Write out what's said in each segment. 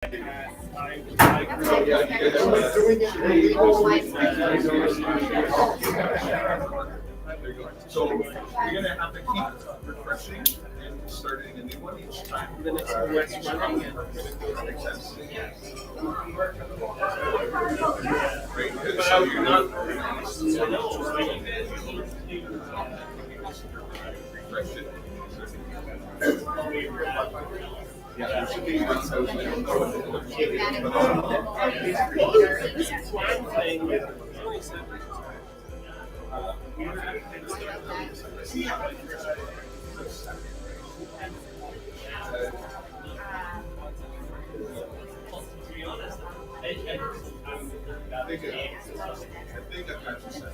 So you're going to have to keep refreshing and starting a new one each time. The next running and makes sense. Right? So you're not refresh it. Yeah, I think I've got you set.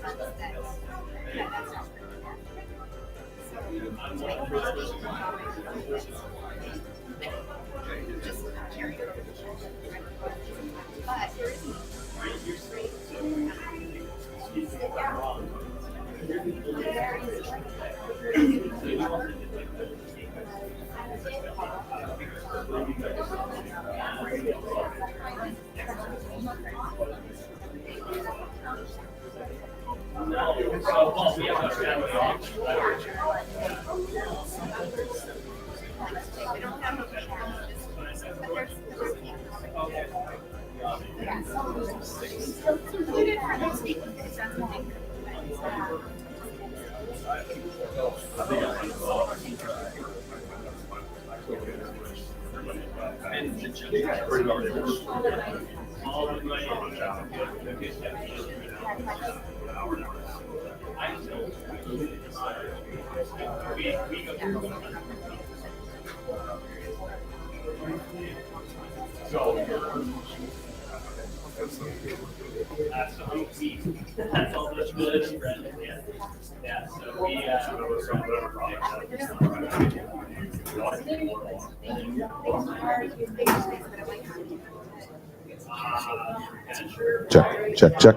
Check.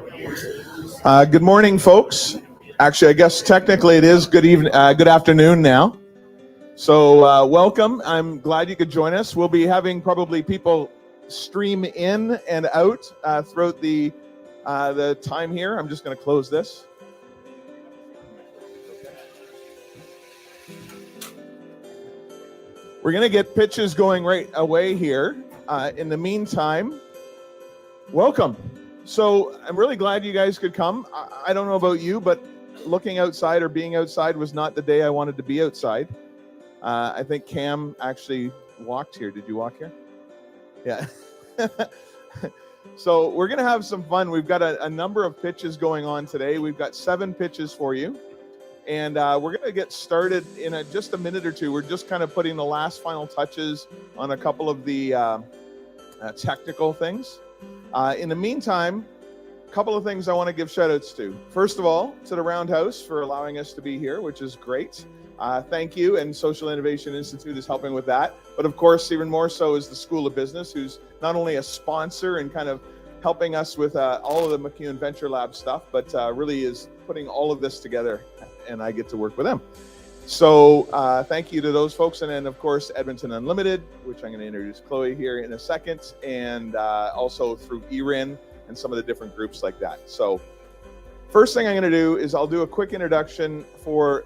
Good morning, folks. Actually, I guess technically it is good afternoon now. So welcome. I'm glad you could join us. We'll be having probably people stream in and out throughout the time here. I'm just going to close this. We're going to get pitches going right away here. In the meantime, welcome. So I'm really glad you guys could come. I don't know about you, but looking outside or being outside was not the day I wanted to be outside. I think Cam actually walked here. Did you walk here? Yeah. So we're going to have some fun. We've got a number of pitches going on today. We've got 7 pitches for you. And we're going to get started in just a minute or two. We're just kind of putting the last final touches on a couple of the technical things. In the meantime, a couple of things I want to give shout outs to. First of all, to the Roundhouse for allowing us to be here, which is great. Thank you. And Social Innovation Institute is helping with that. But of course, even more so is the School of Business, who's not only a sponsor and kind of helping us with all of the MacEwan Venture Lab stuff, but really is putting all of this together, and I get to work with them. So thank you to those folks. And then, of course, Edmonton Unlimited, which I'm going to introduce Chloe here in a second, and also through ERIN and some of the different groups like that. So first thing I'm going to do is I'll do a quick introduction for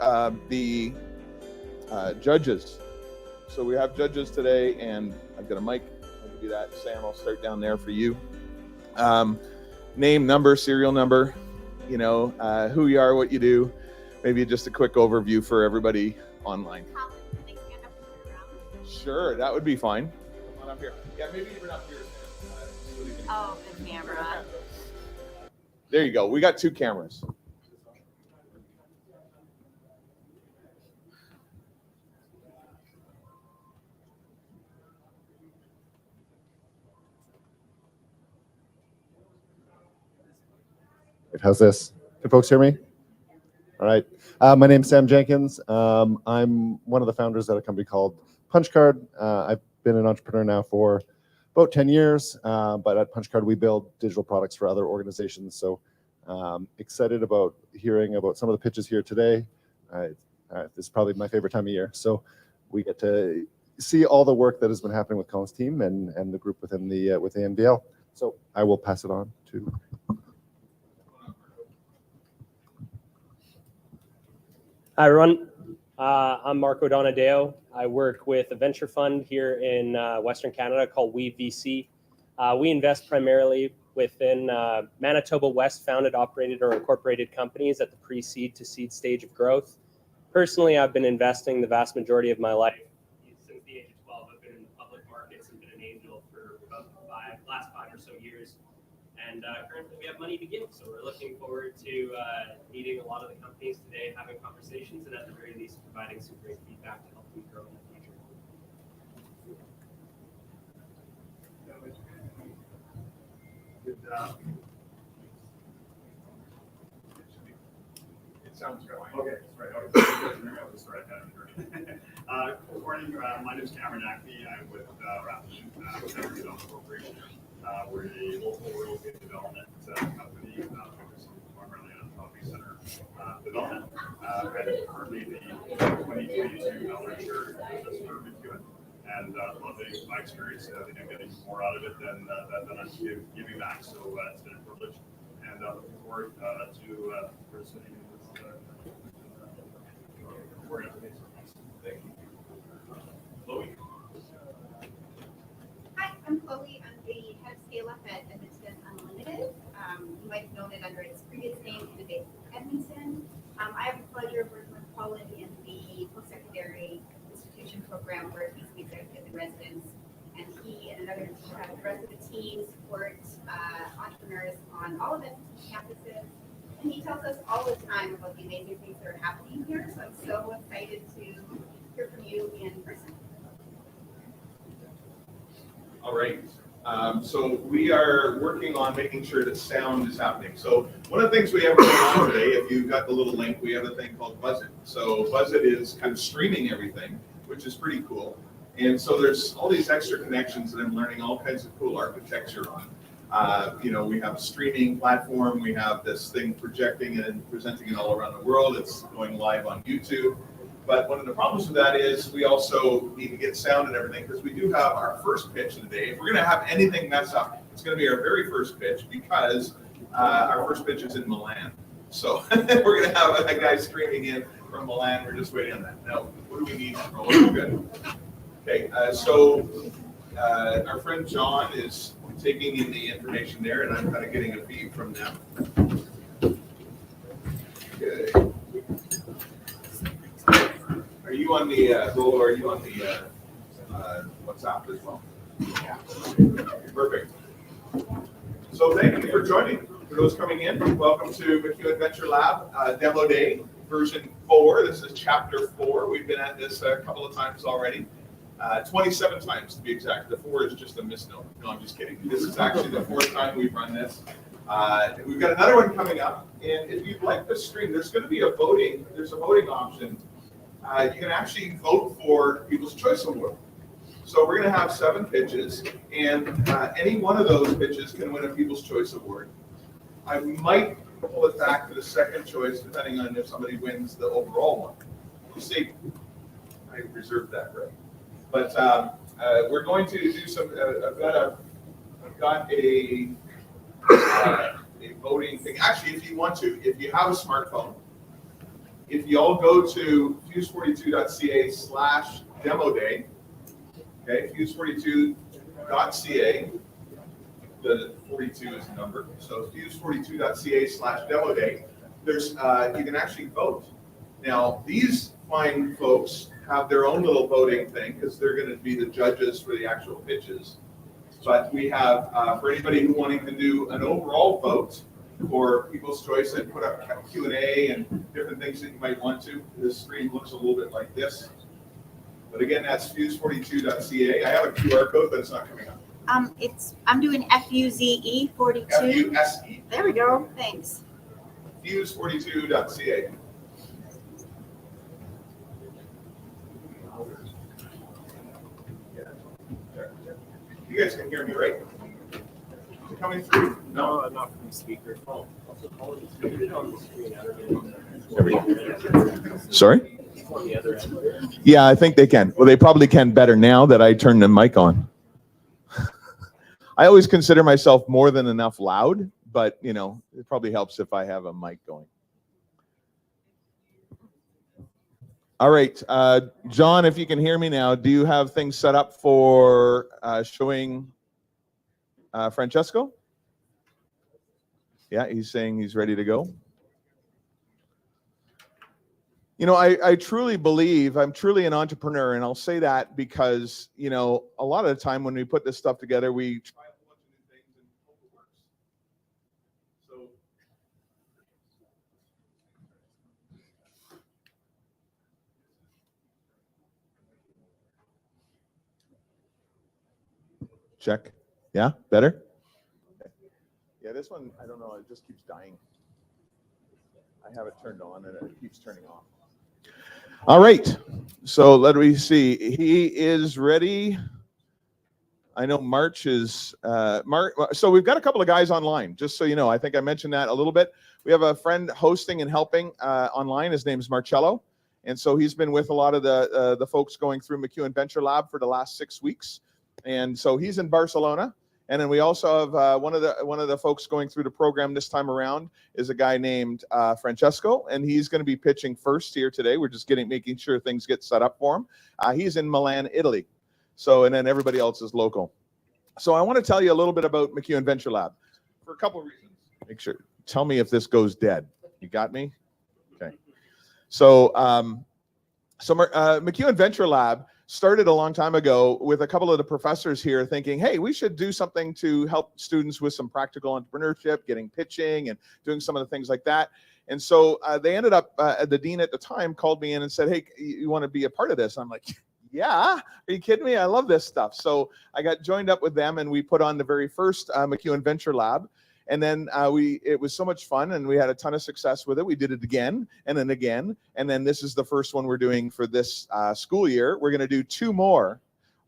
the judges. So we have judges today, and I've got a mic. I'll give you that. Sam, I'll start down there for you. Name, number, serial number, who you are, what you do. Maybe just a quick overview for everybody online. Sure, that would be fine. Come on up here. Yeah, maybe even up here. Oh, the camera. There you go. We got 2 cameras. How's this? Can folks hear me? All right. My name's Sam Jenkins. I'm one of the founders at a company called PunchCard. I've been an entrepreneur now for about 10 years, but at PunchCard we build digital products for other organizations. So excited about hearing about some of the pitches here today. This is probably my favorite time of year. So we get to see all the work that has been happening with Colin's team and the group within the with AMVL. So I will pass it on to. Hi, everyone. I'm Marco Donadeo. I work with a venture fund here in Western Canada called Weave VC. We invest primarily within Manitoba West founded, operated, or incorporated companies at the pre-seed to seed stage of growth. Personally, I've been investing the vast majority of my life. Since the age of 12, I've been in the public markets and been an angel for about last five or so years. And currently we have money to give, so we're looking forward to meeting a lot of the companies today, having conversations, and at the very least providing some great feedback to help them grow in the future. It sounds going. Okay, right. Good morning. My name is Cameron Ackley. I'm with Rapid Development Corporation. We're a local real estate development company focused primarily on property center development. And currently the 2022 venture for MacEwan. And loving my experience, I think I'm getting more out of it than I'm giving back. So it's been a privilege, and looking forward to participating in this organization. Thank you. Chloe. Hi, I'm Chloe. I'm the head of scale up at Edmonton Unlimited. You might have known it under its previous name, Innovate Edmonton. I have the pleasure of working with Colin in the post-secondary institution program where he's the executive in residence, and he and the rest of the team support entrepreneurs on all of Edmonton's campuses. And he tells us all the time about the amazing things that are happening here. So I'm so excited to hear from you in person. All right. So we are working on making sure that sound is happening. So one of the things we have going on today, if you've got the little link, we have a thing called Buzzit. So Buzzit is kind of streaming everything, which is pretty cool. And so there's all these extra connections that I'm learning all kinds of cool architecture on. We have a streaming platform. We have this thing projecting it and presenting it all around the world. It's going live on YouTube. But one of the problems with that is we also need to get sound and everything, because we do have our first pitch of the day. If we're going to have anything mess up, it's going to be our very first pitch, because our first pitch is in Milan. So we're going to have a guy streaming in from Milan. We're just waiting on that. Now, what do we need? Oh, we're good. Okay, so our friend John is taking in the information there, and I'm kind of getting a feed from them. Okay. Are you on the Roll, or are you on the WhatsApp as well? Yeah. Perfect. So thank you for joining. For those coming in, welcome to MacEwan Venture Lab Demo Day, version 4. This is chapter 4. We've been at this a couple of times already. 27 times to be exact. The 4 is just a misnomer. No, I'm just kidding. This is actually the 4th time we've run this. We've got another one coming up. And if you'd like to stream, there's going to be a voting. There's a voting option. You can actually vote for People's Choice Award. So we're going to have 7 pitches, and any one of those pitches can win a People's Choice Award. I might pull it back to the second choice, depending on if somebody wins the overall one. You see, I reserved that right. But we're going to do some. I've got a voting thing. Actually, if you want to, if you have a smartphone. If you all go to fuse42.ca/demo day, okay, fuse42.ca, the 42 is the number, so fuse42.ca/demo day, there's, you can actually vote. Now, these fine folks have their own little voting thing, because they're going to be the judges for the actual pitches. But we have, for anybody who wanting to do an overall vote, for People's Choice, and put up Q&A and different things that you might want to. This screen looks a little bit like this. But again, that's fuse42.ca. I have a QR code, but it's not coming up. I'm doing FUZE 42. FUSE. There we go. Thanks. Fuse42.ca. You guys can hear me, right? Is it coming through? No, not from the speaker. Oh, also, on the screen. Sorry? On the other end. Yeah, I think they can. Well, they probably can better now that I turned the mic on. I always consider myself more than enough loud, but you know, it probably helps if I have a mic going. All right, John, if you can hear me now, do you have things set up for showing Francesco? Yeah, he's saying he's ready to go. You know, I truly believe I'm truly an entrepreneur, and I'll say that because, you know, a lot of the time when we put this stuff together, we try a whole bunch of new things and hope it works. So check. Yeah, better? Okay. Yeah, this one, I don't know, it just keeps dying. I have it turned on and it keeps turning off. All right, so let me see. He is ready. I know March is so we've got a couple of guys online, just so you know. I think I mentioned that a little bit. We have a friend hosting and helping online. His name is Marcello, and so he's been with a lot of the folks going through MacEwan Venture Lab for the last 6 weeks, and so he's in Barcelona. And then we also have one of the folks going through the program this time around is a guy named Francesco, and he's going to be pitching first here today. We're just making sure things get set up for him. He's in Milan, Italy. So, and then everybody else is local. So I want to tell you a little bit about MacEwan Venture Lab for a couple of reasons. Make sure, tell me if this goes dead. You got me? Okay. So, MacEwan Venture Lab started a long time ago with a couple of the professors here thinking, hey, we should do something to help students with some practical entrepreneurship, getting pitching and doing some of the things like that. And so they ended up, the dean at the time called me in and said, hey, you want to be a part of this? I'm like, yeah, are you kidding me? I love this stuff. So I got joined up with them and we put on the very first MacEwan Venture Lab. And then it was so much fun and we had a ton of success with it. We did it again and then again. And then this is the first one we're doing for this school year. We're going to do 2 more,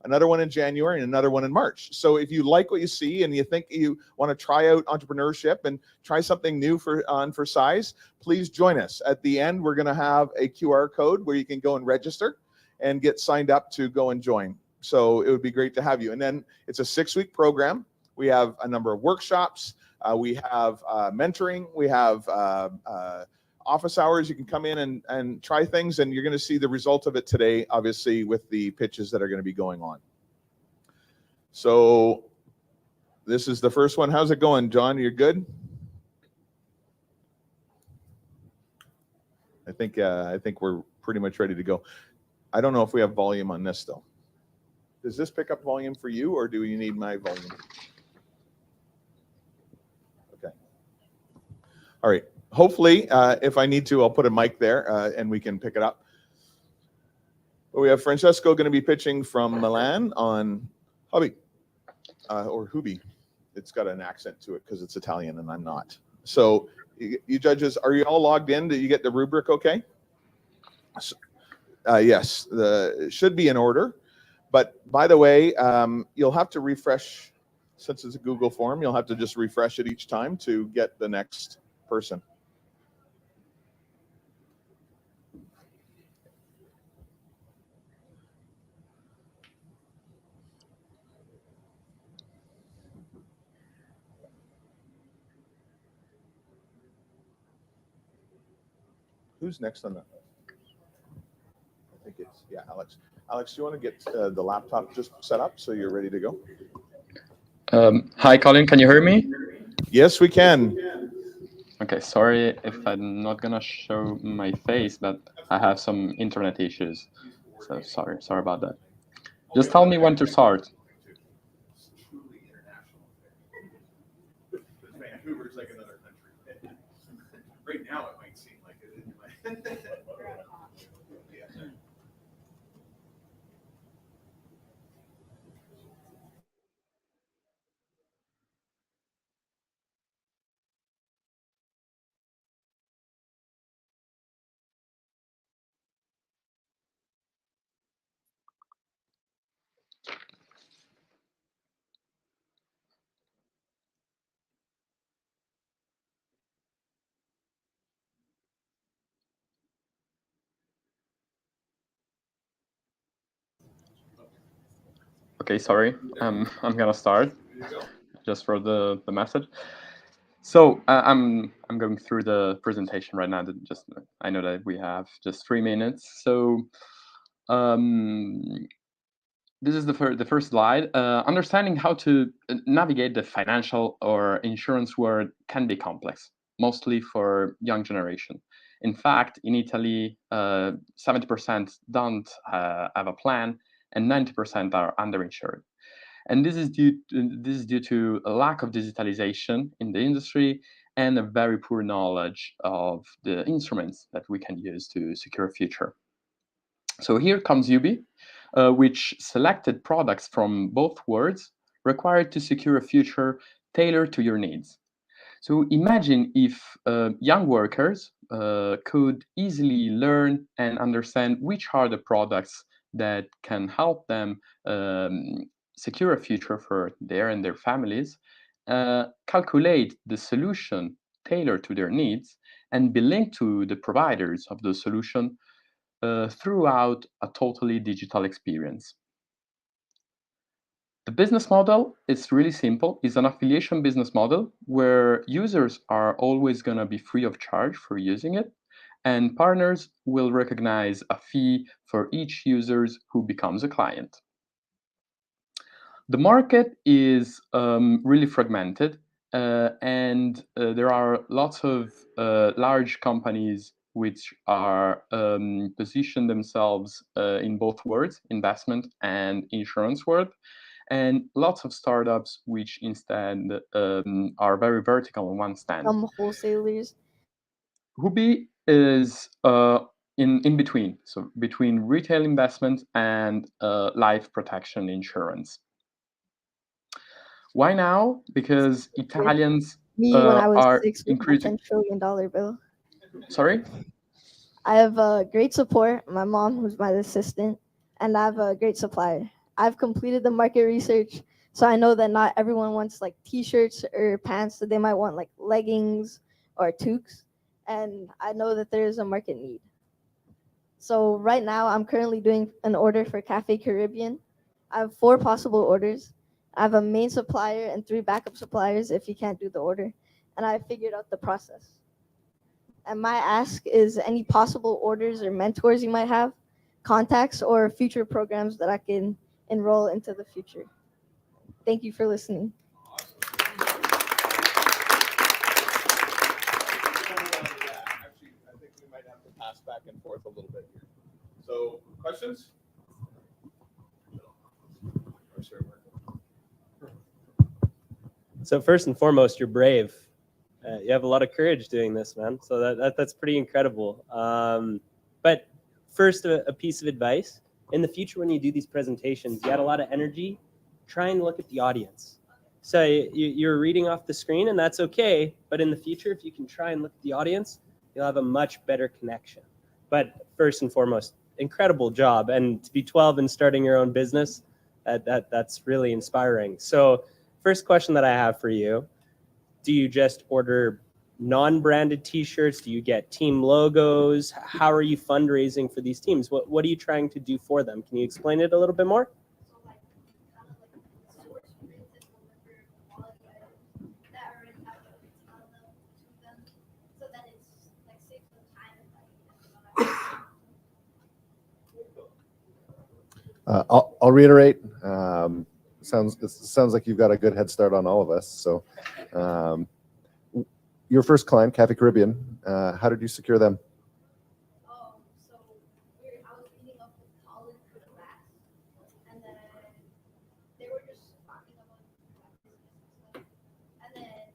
another one in January and another one in March. So if you like what you see and you think you want to try out entrepreneurship and try something new for size, please join us. At the end, we're going to have a QR code where you can go and register and get signed up to go and join. So it would be great to have you. And then it's a 6-week program. We have a number of workshops. We have mentoring. We have office hours. You can come in and try things, and you're going to see the result of it today, obviously, with the pitches that are going to be going on. So this is the first one. How's it going, John? You're good? I think we're pretty much ready to go. I don't know if we have volume on this, though. Does this pick up volume for you, or do you need my volume? Okay. All right. Hopefully, if I need to, I'll put a mic there and we can pick it up. But we have Francesco going to be pitching from Milan on Hubby, or Hubi. It's got an accent to it because it's Italian and I'm not. So you judges, are you all logged in? Did you get the rubric okay? So, yes, it should be in order. But by the way, you'll have to refresh, since it's a Google form, you'll have to just refresh it each time to get the next person. Who's next on that? I think it's, yeah, Alex. Alex, do you want to get the laptop just set up so you're ready to go? Hi, Colin. Can you hear me? Yes, we can. Okay, sorry if I'm not gonna show my face, but I have some internet issues. So sorry about that. Just tell me when to start. Vancouver's like another country. Right now, it might seem like it. Okay, sorry. I'm gonna start There you go. just for the message. So I'm going through the presentation right now. Just I know that we have just 3 minutes. So um, this is the first slide. Understanding how to navigate the financial or insurance world can be complex, mostly for young generation. In fact, in Italy, 70% don't have a plan, and 90% are underinsured. And this is due to a lack of digitalization in the industry and a very poor knowledge of the instruments that we can use to secure a future. So here comes Ubi, which selected products from both worlds required to secure a future tailored to your needs. So imagine if young workers could easily learn and understand which are the products that can help them secure a future for their and their families, calculate the solution tailored to their needs, and be linked to the providers of the solution throughout a totally digital experience. The business model is really simple. It's an affiliation business model where users are always going to be free of charge for using it, and partners will recognize a fee for each user who becomes a client. The market is really fragmented, and there are lots of large companies which are position themselves in both worlds, investment and insurance world, and lots of startups which instead are very vertical in one stand. Some wholesalers. Hubi is in between, so between retail investment and life protection insurance. Why now? Because Italians Me when I was are 6 with my increasing. $10 trillion bill. Sorry? I have great support. My mom, who's my assistant, and I have a great supplier. I've completed the market research, so I know that not everyone wants like t-shirts or pants, so they might want like leggings or toques, and I know that there is a market need. So right now, I'm currently doing an order for Cafe Caribbean. I have 4 possible orders. I have a main supplier and 3 backup suppliers if you can't do the order, and I figured out the process. And my ask is any possible orders or mentors you might have, contacts, or future programs that I can enroll into the future. Thank you for listening. Actually, I think we might have to pass back and forth a little bit here. So, questions? Or sorry, Marco. So first and foremost, you're brave. You have a lot of courage doing this, man. So that's pretty incredible. But first, a piece of advice. In the future, when you do these presentations, you had a lot of energy. Try and look at the audience. So you're reading off the screen, and that's okay. But in the future, if you can try and look at the audience, you'll have a much better connection. But first and foremost, incredible job. And to be 12 and starting your own business, that's really inspiring. So first question that I have for you, do you just order non-branded t-shirts? Do you get team logos? How are you fundraising for these teams? What are you trying to do for them? Can you explain it a little bit more? So like kind of like source printed deliver quality items that already have a retail level to them. So then it's like saves them time and money. I'll reiterate. Sounds like you've got a good head start on all of us. So, your first client, Cafe Caribbean, how did you secure them? So I was meeting up with college for the class, and then they were just talking about business and stuff. And then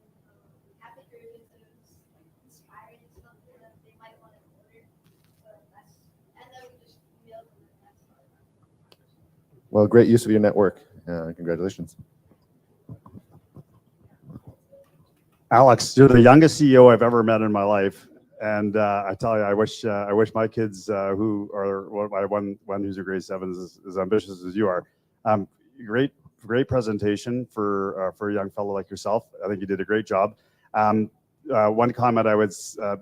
Cafe Caribbean said it was like inspiring stuff for them they might want to order. So and then we just emailed them and that's how it went. Well, great use of your network. Congratulations. Alex, you're the youngest CEO I've ever met in my life, and I tell you, I wish my kids, who are one who's in grade 7, is as ambitious as you are. Great presentation for a young fellow like yourself. I think you did a great job. One comment I would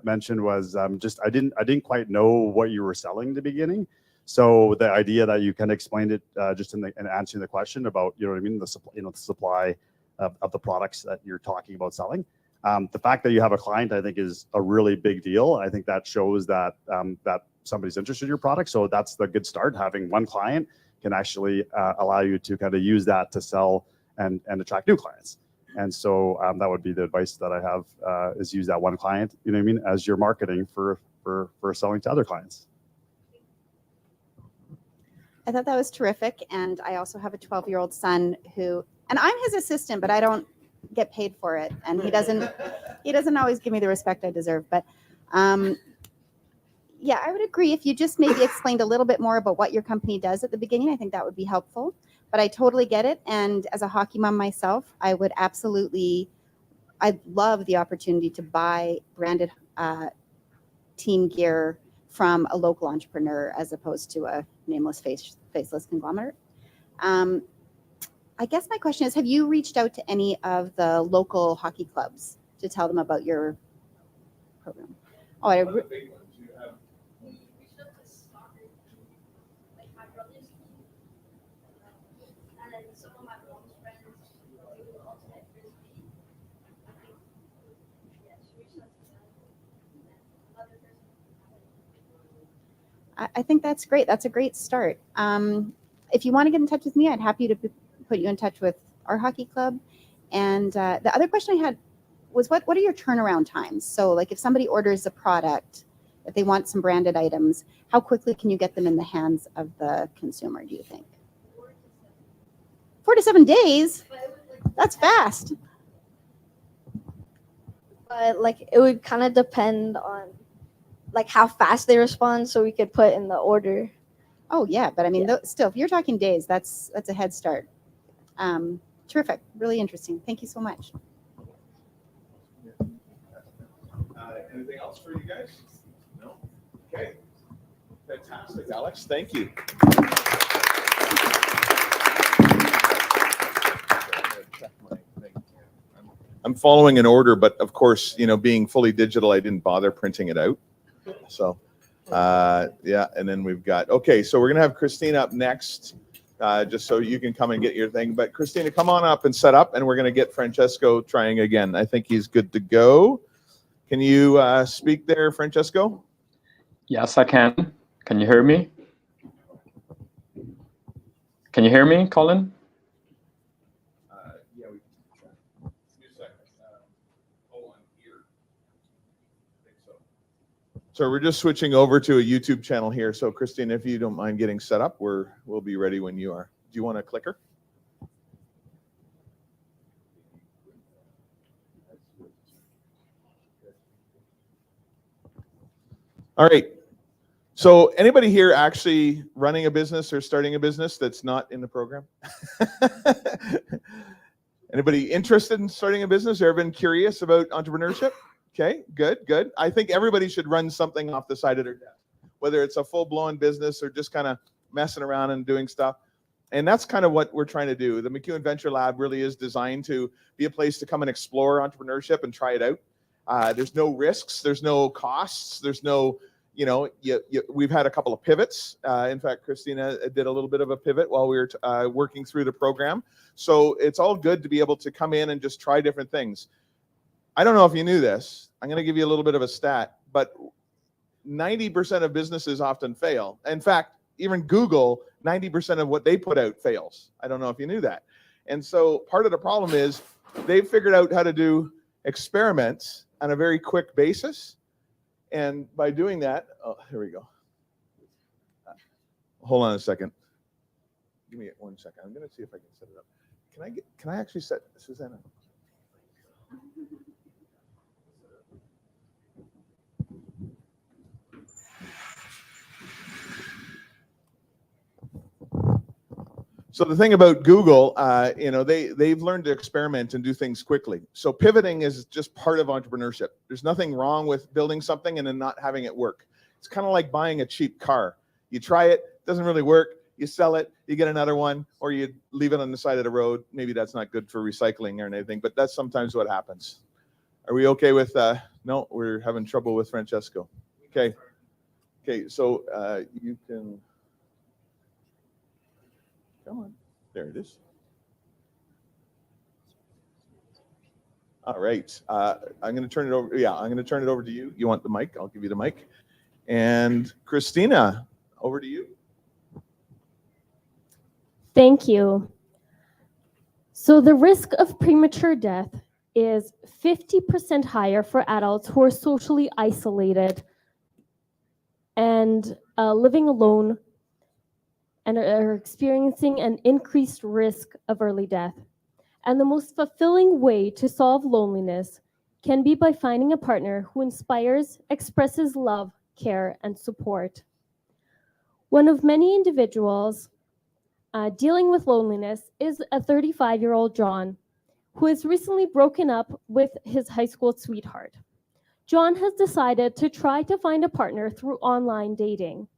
mention was just I didn't quite know what you were selling in the beginning. So the idea that you kind of explained it just in answering the question about, you know what I mean, the supply of the products that you're talking about selling. The fact that you have a client, I think, is a really big deal. I think that shows that that somebody's interested in your product. So that's the good start. Having one client can actually allow you to kind of use that to sell and attract new clients. And so that would be the advice that I have is use that one client, you know what I mean, as your marketing for selling to other clients. I thought that was terrific. And I also have a 12-year-old son who, and I'm his assistant, but I don't get paid for it. And he doesn't always give me the respect I deserve. But yeah, I would agree. If you just maybe explained a little bit more about what your company does at the beginning, I think that would be helpful. But I totally get it. And as a hockey mom myself, I would absolutely, I'd love the opportunity to buy branded team gear from a local entrepreneur as opposed to a nameless, faceless conglomerate. I guess my question is, have you reached out to any of the local hockey clubs to tell them about your program? Oh, I think that's great. That's a great start. If you want to get in touch with me, I'd happy to put you in touch with our hockey club. And the other question I had was, what are your turnaround times? So like if somebody orders a product, if they want some branded items, how quickly can you get them in the hands of the consumer, do you think? 4 to 7 days? That's fast. But like it would kind of depend on like how fast they respond, so we could put in the order. Oh yeah, but I mean, still, if you're talking days, that's a head start. Terrific, really interesting. Thank you so much. Anything else for you guys? No? Okay. Fantastic, Alex. Thank you. I'm following an order, but of course, you know, being fully digital, I didn't bother printing it out. So, yeah, and then we've got, okay, so we're going to have Christina up next, just so you can come and get your thing. But Christina, come on up and set up, and we're going to get Francesco trying again. I think he's good to go. Can you speak there, Francesco? Yes, I can. Can you hear me? Can you hear me, Colin? Yeah, we can. 2 seconds. Oh, I'm here. I think so. So we're just switching over to a YouTube channel here. So Christine, if you don't mind getting set up, we'll be ready when you are. Do you want a clicker? All right. So anybody here actually running a business or starting a business that's not in the program? Anybody interested in starting a business or ever been curious about entrepreneurship? Okay, good, good. I think everybody should run something off the side of their desk, whether it's a full-blown business or just kind of messing around and doing stuff. And that's kind of what we're trying to do. The MacEwan Venture Lab really is designed to be a place to come and explore entrepreneurship and try it out. There's no risks, there's no costs, there's no, you know, we've had a couple of pivots. In fact, Christina did a little bit of a pivot while we were working through the program. So it's all good to be able to come in and just try different things. I don't know if you knew this. I'm going to give you a little bit of a stat, but 90% of businesses often fail. In fact, even Google, 90% of what they put out fails. I don't know if you knew that. And so part of the problem is they've figured out how to do experiments on a very quick basis. And by doing that, oh, here we go. Hold on a second. Give me 1 second. I'm going to see if I can set it up. Can I actually set Susanna? So the thing about Google, you know, they've learned to experiment and do things quickly. So pivoting is just part of entrepreneurship. There's nothing wrong with building something and then not having it work. It's kind of like buying a cheap car. You try it, doesn't really work, you sell it, you get another one, or you leave it on the side of the road. Maybe that's not good for recycling or anything, but that's sometimes what happens. Are we okay with, no, we're having trouble with Francesco. Okay. Okay, so you can Come on. There it is. All right. I'm going to turn it over. Yeah, I'm going to turn it over to you. You want the mic? I'll give you the mic. And Christina, over to you. Thank you. So the risk of premature death is 50% higher for adults who are socially isolated and living alone and are experiencing an increased risk of early death. And the most fulfilling way to solve loneliness can be by finding a partner who inspires, expresses love, care, and support. One of many individuals dealing with loneliness is a 35-year-old John, who has recently broken up with his high school sweetheart. John has decided to try to find a partner through online dating.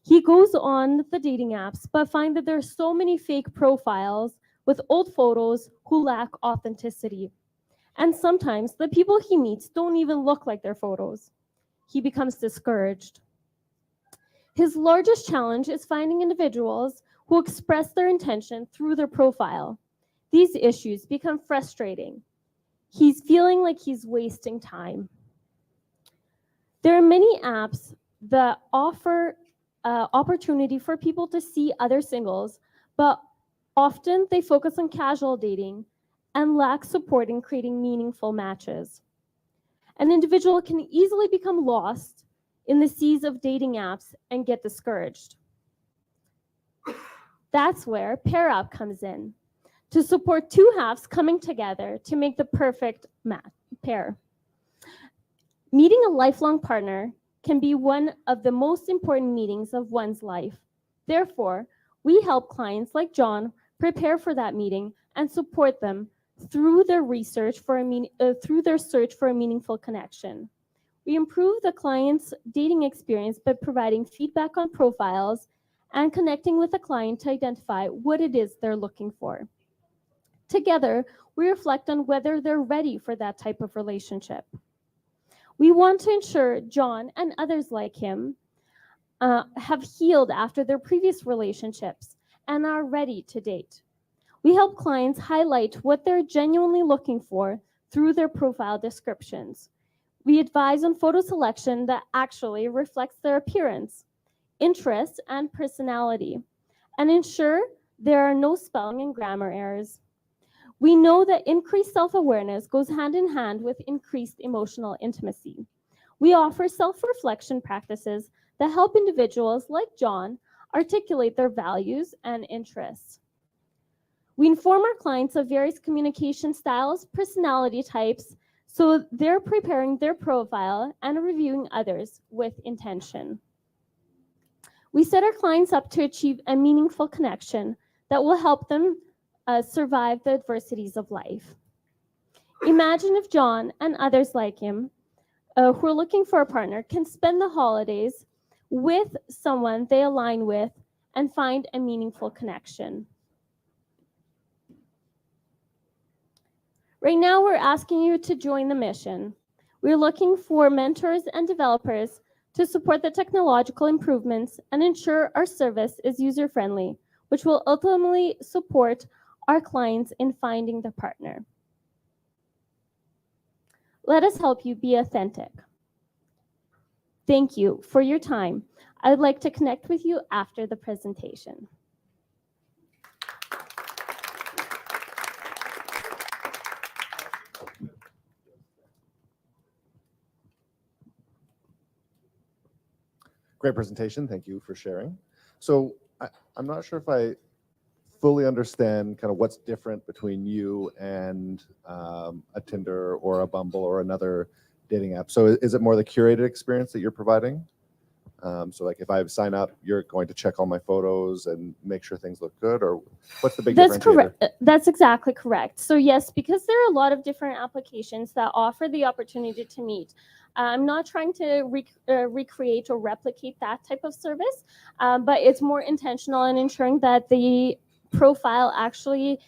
He goes on the dating apps, but finds that there are so many fake profiles with old photos who lack authenticity. And sometimes the people he meets don't even look like their photos. He becomes discouraged. His largest challenge is finding individuals who express their intention through their profile. These issues become frustrating. He's feeling like he's wasting time. There are many apps that offer opportunity for people to see other singles, but often they focus on casual dating and lack support in creating meaningful matches. An individual can easily become lost in the seas of dating apps and get discouraged. That's where Pair Up comes in, to support two halves coming together to make the perfect pair. Meeting a lifelong partner can be one of the most important meetings of one's life. Therefore, we help clients like John prepare for that meeting and support them through their research through their search for a meaningful connection. We improve the client's dating experience by providing feedback on profiles and connecting with the client to identify what it is they're looking for. Together, we reflect on whether they're ready for that type of relationship. We want to ensure John and others like him have healed after their previous relationships and are ready to date. We help clients highlight what they're genuinely looking for through their profile descriptions. We advise on photo selection that actually reflects their appearance, interests, and personality, and ensure there are no spelling and grammar errors. We know that increased self-awareness goes hand in hand with increased emotional intimacy. We offer self-reflection practices that help individuals like John articulate their values and interests. We inform our clients of various communication styles, personality types, so they're preparing their profile and reviewing others with intention. We set our clients up to achieve a meaningful connection that will help them survive the adversities of life. Imagine if John and others like him who are looking for a partner can spend the holidays with someone they align with and find a meaningful connection. Right now, we're asking you to join the mission. We're looking for mentors and developers to support the technological improvements and ensure our service is user-friendly, which will ultimately support our clients in finding the partner. Let us help you be authentic. Thank you for your time. I would like to connect with you after the presentation. Great presentation. Thank you for sharing. So I'm not sure if I fully understand kind of what's different between you and a Tinder or a Bumble or another dating app. So is it more the curated experience that you're providing? So like if I sign up, you're going to check all my photos and make sure things look good, or what's the big differentiator? That's correct. That's exactly correct. So yes, because there are a lot of different applications that offer the opportunity to meet. I'm not trying to recreate or replicate that type of service, but it's more intentional in ensuring that the profile actually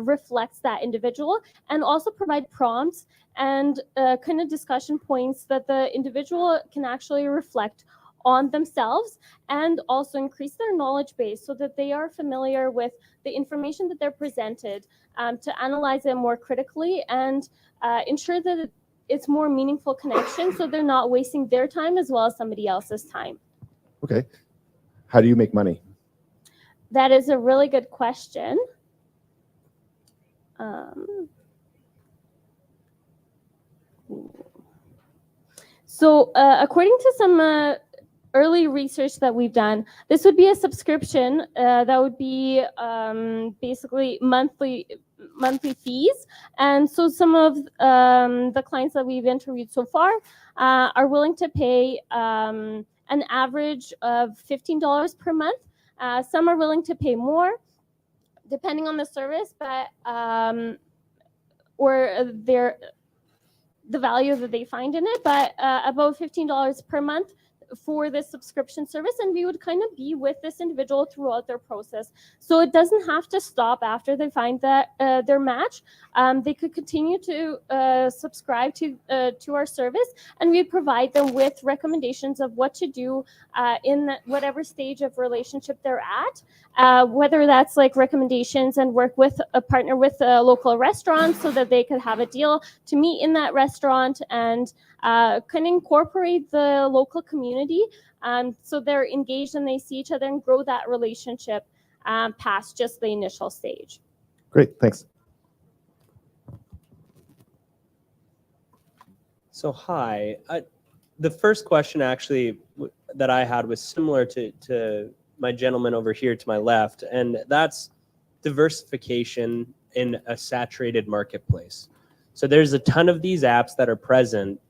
reflects that individual, and also provide prompts and kind of discussion points that the individual can actually reflect on themselves, and also increase their knowledge base so that they are familiar with the information that they're presented, to analyze it more critically and ensure that it's more meaningful connection, so they're not wasting their time as well as somebody else's time. Okay. How do you make money? That is a really good question. So according to some early research that we've done, this would be a subscription that would be basically monthly fees. And so some of the clients that we've interviewed so far are willing to pay an average of $15 per month. Some are willing to pay more, depending on the service, but or the value that they find in it, but about $15 per month for this subscription service, and we would kind of be with this individual throughout their process. So it doesn't have to stop after they find that their match. They could continue to subscribe to our service, and we provide them with recommendations of what to do in whatever stage of relationship they're at, whether that's like recommendations and work with a partner with a local restaurant so that they could have a deal to meet in that restaurant, and can incorporate the local community so they're engaged and they see each other and grow that relationship past just the initial stage. Great, thanks. So hi, the first question actually that I had was similar to my gentleman over here to my left, and that's diversification in a saturated marketplace. So there's a ton of these apps that are present,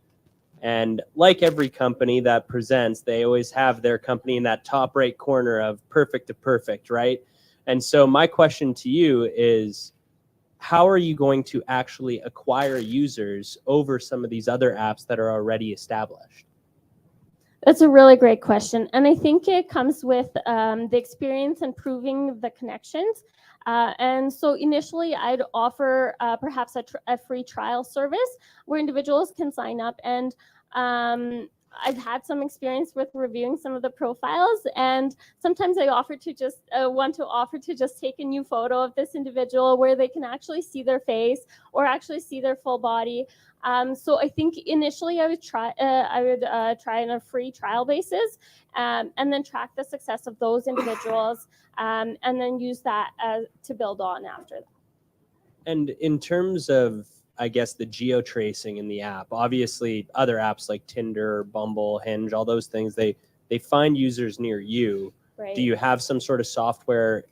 and like every company that presents, they always have their company in that top right corner of perfect to perfect, right? And so my question to you is, how are you going to actually acquire users over some of these other apps that are already established? That's a really great question. And I think it comes with the experience and proving the connections. And so initially, I'd offer perhaps a free trial service where individuals can sign up. And I've had some experience with reviewing some of the profiles, and sometimes I offer to just just take a new photo of this individual where they can actually see their face or actually see their full body. So I think initially I would try on a free trial basis, and then track the success of those individuals, and then use that to build on after that. And in terms of, I guess, the geo-tracing in the app, obviously other apps like Tinder, Bumble, Hinge, all those things, they find users near you. Right. Do you have some sort of software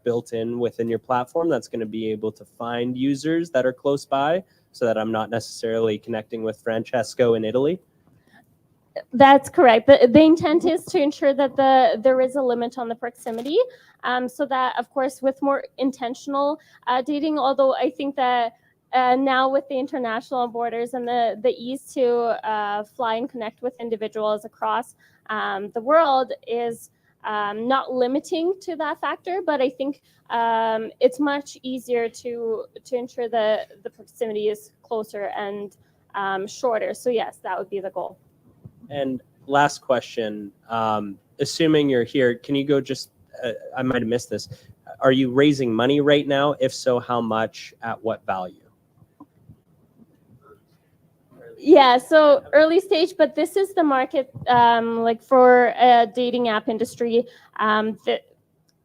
built in within your platform that's going to be able to find users that are close by, so that I'm not necessarily connecting with Francesco in Italy? That's correct. The intent is to ensure that there is a limit on the proximity, so that, of course, with more intentional dating, although I think that now with the international borders and the ease to fly and connect with individuals across the world is not limiting to that factor, but I think it's much easier to ensure that the proximity is closer and shorter. So yes, that would be the goal. And last question, assuming you're here, can you go just, I might have missed this. Are you raising money right now? If so, how much, at what value? Yeah, so early stage, but this is the market, like for a dating app industry, that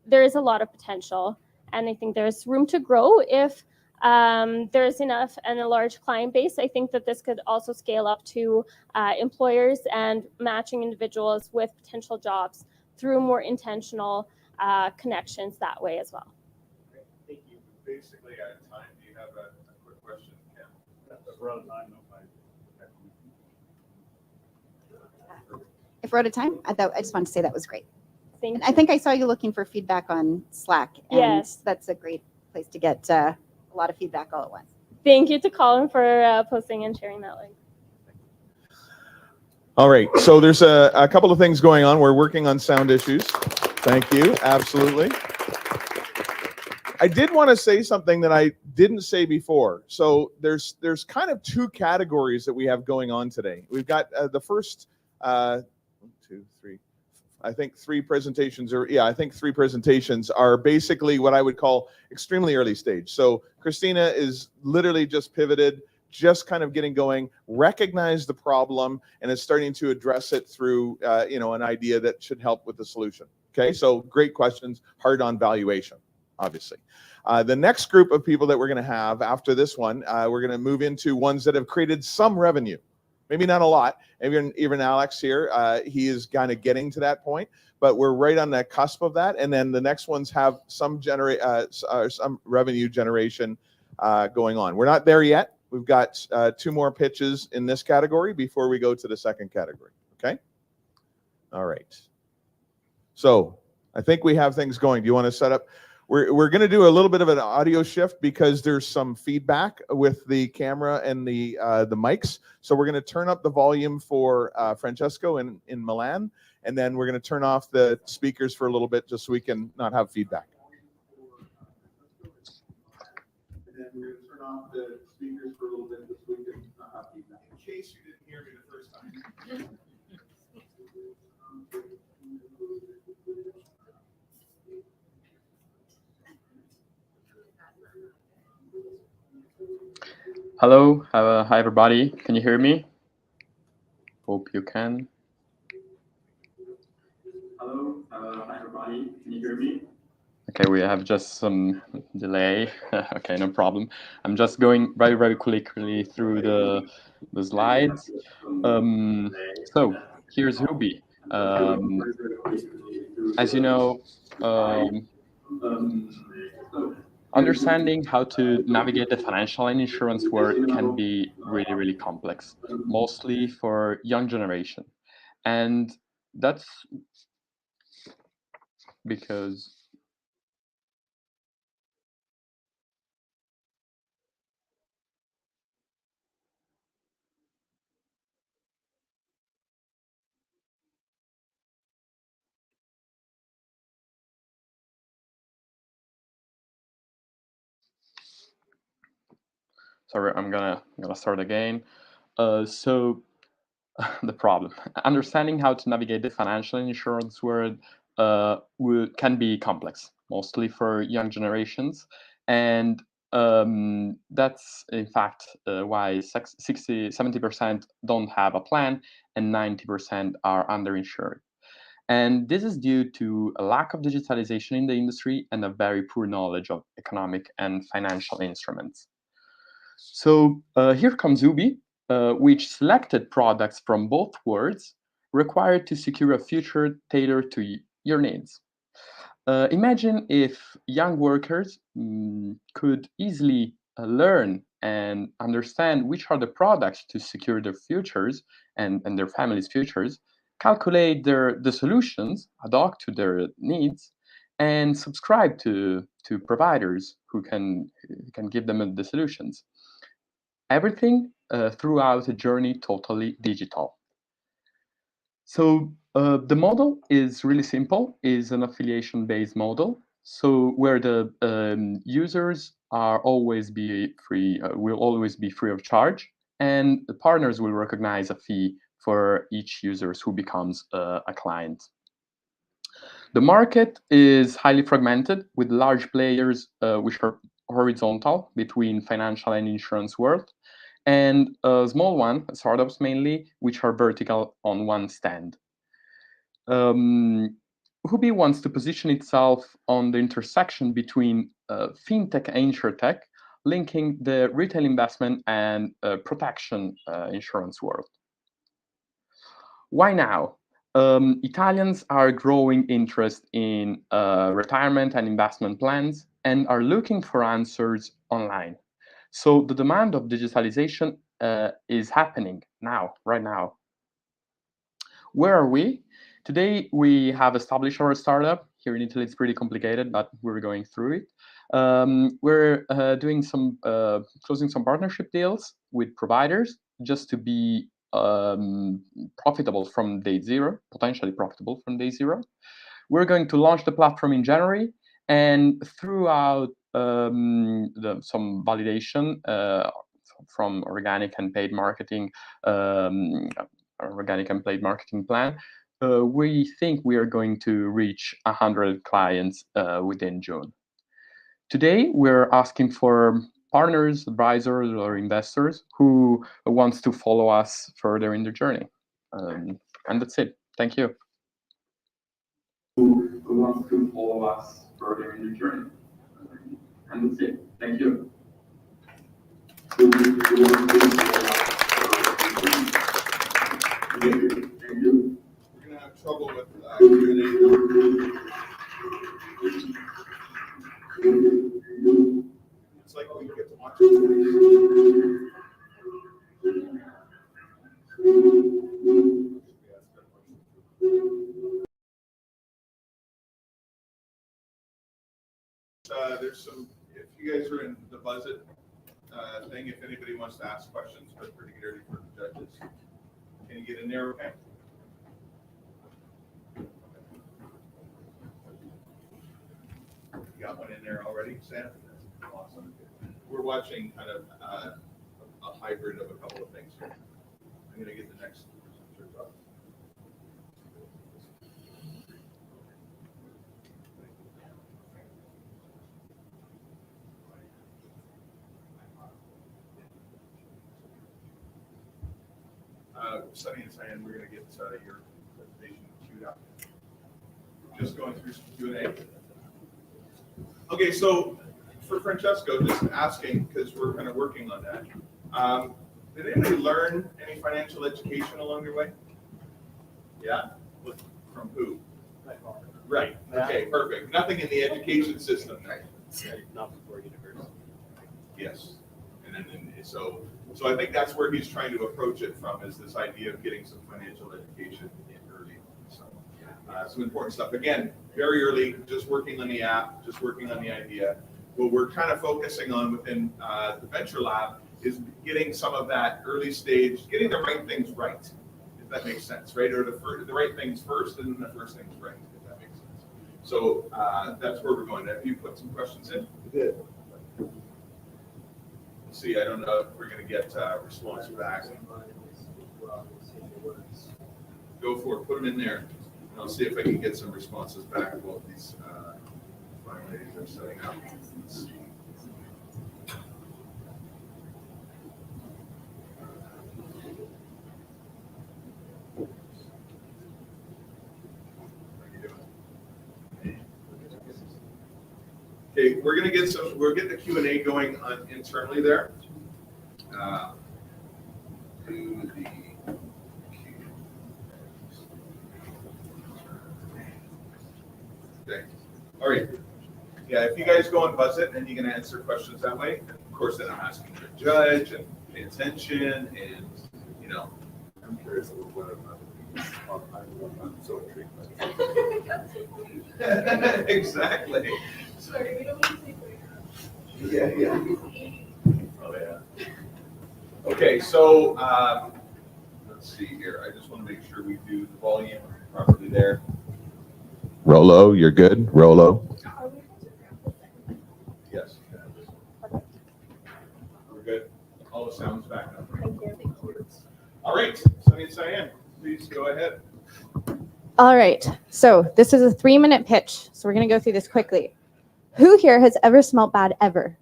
there is a lot of potential, and I think there's room to grow if there's enough and a large client base. I think that this could also scale up to employers and matching individuals with potential jobs through more intentional connections that way as well. Great. Thank you. Basically out of time. Do you have a quick question, Cam? We're out of time. If we're out of time, I just wanted to say that was great. Thank And you. I think I saw you looking for feedback on Slack. And Yes. that's a great place to get a lot of feedback all at once. Thank you to Colin for posting and sharing that link. All right, so there's a couple of things going on. We're working on sound issues. Thank you, absolutely. I did want to say something that I didn't say before. So there's kind of two categories that we have going on today. We've got the first 1, 2, two, three. I think three presentations are basically what I would call extremely early stage. So Christina is literally just pivoted, just kind of getting going, recognized the problem, and is starting to address it through an idea that should help with the solution. Okay, so great questions, hard on valuation, obviously. The next group of people that we're going to have after this one, we're going to move into ones that have created some revenue. Maybe not a lot. Even Alex here, he is kind of getting to that point, but we're right on the cusp of that. And then the next ones have some revenue generation going on. We're not there yet. We've got 2 more pitches in this category before we go to the second category. Okay. All right. So I think we have things going. Do you want to set up? We're going to do a little bit of an audio shift because there's some feedback with the camera and the mics. So we're going to turn up the volume for Francesco in Milan, and then we're going to turn off the speakers for a little bit just so we can not have feedback. And then we're going to turn off the speakers for a little bit just so we can not have feedback. In case you didn't hear me the first time. Hello, hi everybody. Can you hear me? Hope you can. Hello, hi everybody. Can you hear me? Okay, we have just some delay. Okay, no problem. I'm just going very, very quickly through the slides. So here's Ruby. As you know, understanding how to navigate the financial and insurance world can be really, really complex, mostly for young generation. And that's because sorry, I'm gonna start again. So the problem, understanding how to navigate the financial and insurance world can be complex, mostly for young generations, and that's in fact why 70% don't have a plan and 90% are underinsured. And this is due to a lack of digitalization in the industry and a very poor knowledge of economic and financial instruments. So here comes Ubi, which selected products from both worlds required to secure a future tailored to your needs. Imagine if young workers could easily learn and understand which are the products to secure their futures and their families' futures, calculate the solutions ad hoc to their needs, and subscribe to providers who can give them the solutions. Everything throughout a journey totally digital. So the model is really simple, is an affiliation-based model. So where the users are always be free, will always be free of charge, and the partners will recognize a fee for each user who becomes a client. The market is highly fragmented with large players which are horizontal between financial and insurance world, and a small one, startups mainly, which are vertical on one stand. Hubi wants to position itself on the intersection between fintech and insurtech, linking the retail investment and protection insurance world. Why now? Italians are growing interest in retirement and investment plans and are looking for answers online. So the demand of digitalization is happening now, right now. Where are we? Today, we have established our startup. Here in Italy, it's pretty complicated, but we're going through it. We're doing some, closing some partnership deals with providers just to be profitable from day zero, potentially profitable from day zero. We're going to launch the platform in January, and throughout some validation from organic and paid marketing, organic and paid marketing plan, we think we are going to reach 100 clients within June. Today, we're asking for partners, advisors, or investors who wants to follow us further in the journey. And that's it. Thank you. Who wants to follow us further in the journey? And that's it. Thank you. Thank you. We're gonna have trouble with Q&A. It's like we get to watch it. There's some, if you guys are in the buzz it thing, if anybody wants to ask questions, but particularly for the judges, can you get in there, okay? You got one in there already, Sam? Awesome. We're watching kind of a hybrid of a couple of things here. I'm going to get the next presenter up. Sunny and Cyan, we're going to get your presentation queued up. Just going through some Q&A. Okay, so for Francesco, just asking, because we're kind of working on that. Did anybody learn any financial education along your way? Yeah? From who? Right. Okay, perfect. Nothing in the education system. Not before university. Yes. And then so I think that's where he's trying to approach it from, is this idea of getting some financial education in early. So some important stuff. Again, very early, just working on the app, just working on the idea. What we're kind of focusing on within the Venture Lab is getting some of that early stage, getting the right things right, if that makes sense, right? Or the right things first, and then the first things right, if that makes sense. So that's where we're going. Have you put some questions in? We did. See, I don't know if we're going to get response back. Go for it. Put them in there. And I'll see if I can get some responses back while these fine ladies are setting up. Let's see. Okay, we're gonna get some. We're getting the Q&A going on internally there. Okay. All right. Yeah, if you guys go and buzz it and you can answer questions that way, of course, then I'm asking the judge and pay attention and I'm curious a little bit about. I'm so intrigued by it. Exactly. Sorry, we don't want to take away. Yeah. Oh, yeah. Okay, so let's see here. I just want to make sure we do the volume properly there. Rolo, you're good? Rolo. Yes. We're good. All the sounds back up. Thank you. All right, Sunny and Cyan, please go ahead. All right, so this is a 3-minute pitch, so we're going to go through this quickly. Who here has ever smelled bad ever?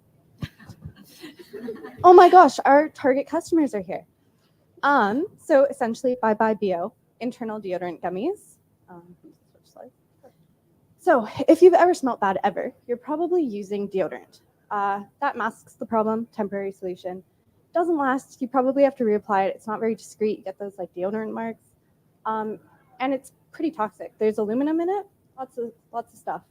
Oh my gosh, our target customers are here. So essentially, Bye Bye BO, internal deodorant gummies. So if you've ever smelled bad ever, you're probably using deodorant. That masks the problem, temporary solution. Doesn't last, you probably have to reapply it. It's not very discreet, you get those like deodorant marks. And it's pretty toxic. There's aluminum in it, lots of stuff.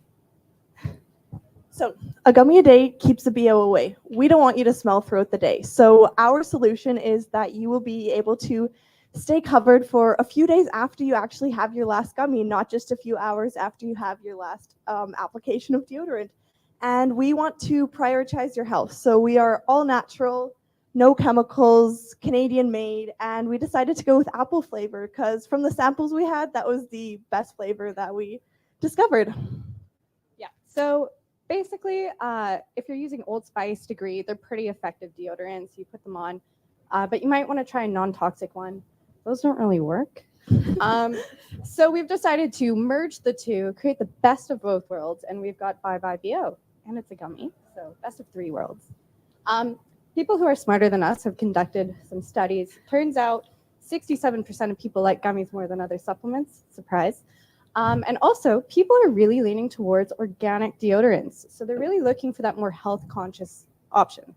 So a gummy a day keeps the BO away. We don't want you to smell throughout the day. So our solution is that you will be able to stay covered for a few days after you actually have your last gummy, not just a few hours after you have your last application of deodorant. And we want to prioritize your health. So we are all natural, no chemicals, Canadian made, and we decided to go with apple flavor because from the samples we had, that was the best flavor that we discovered. Yeah, so basically, if you're using Old Spice, Degree, they're pretty effective deodorants. You put them on, but you might want to try a non-toxic one. Those don't really work. So we've decided to merge the two, create the best of both worlds, and we've got Bye Bye BO, and it's a gummy, so best of three worlds. People who are smarter than us have conducted some studies. Turns out 67% of people like gummies more than other supplements. Surprise. And also, people are really leaning towards organic deodorants. So they're really looking for that more health conscious option.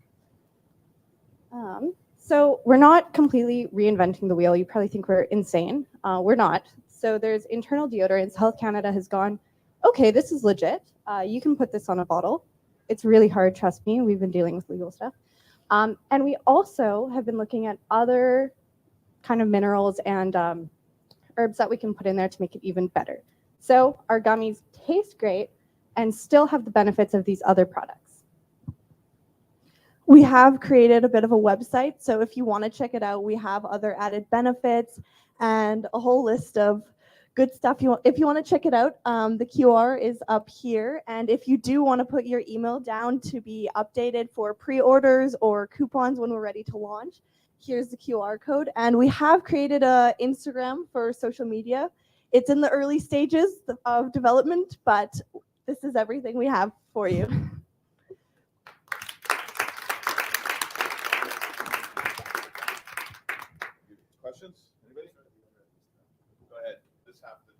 So we're not completely reinventing the wheel. You probably think we're insane. We're not. So there's internal deodorants. Health Canada has gone, okay, this is legit. You can put this on a bottle. It's really hard, trust me. We've been dealing with legal stuff. And we also have been looking at other kind of minerals and herbs that we can put in there to make it even better. So our gummies taste great and still have the benefits of these other products. We have created a bit of a website, so if you want to check it out, we have other added benefits and a whole list of good stuff. If you want to check it out, the QR is up here, and if you do want to put your email down to be updated for pre-orders or coupons when we're ready to launch, here's the QR code. And we have created a Instagram for social media. It's in the early stages of development, but this is everything we have for you. Questions? Anybody? Go ahead. This half of the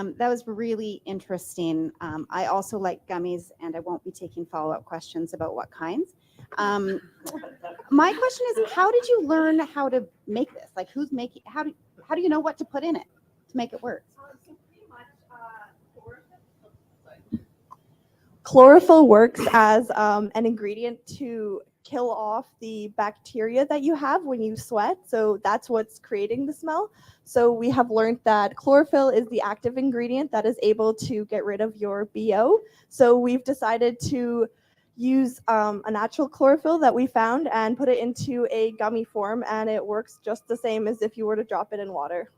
room. That was really interesting. I also like gummies, and I won't be taking follow-up questions about what kinds. My question is, how did you learn how to make this? Like, who's making? How do you know what to put in it to make it work? So pretty much, Chlorophyll works as an ingredient to kill off the bacteria that you have when you sweat. So that's what's creating the smell. So we have learned that chlorophyll is the active ingredient that is able to get rid of your BO. So we've decided to use a natural chlorophyll that we found and put it into a gummy form, and it works just the same as if you were to drop it in water.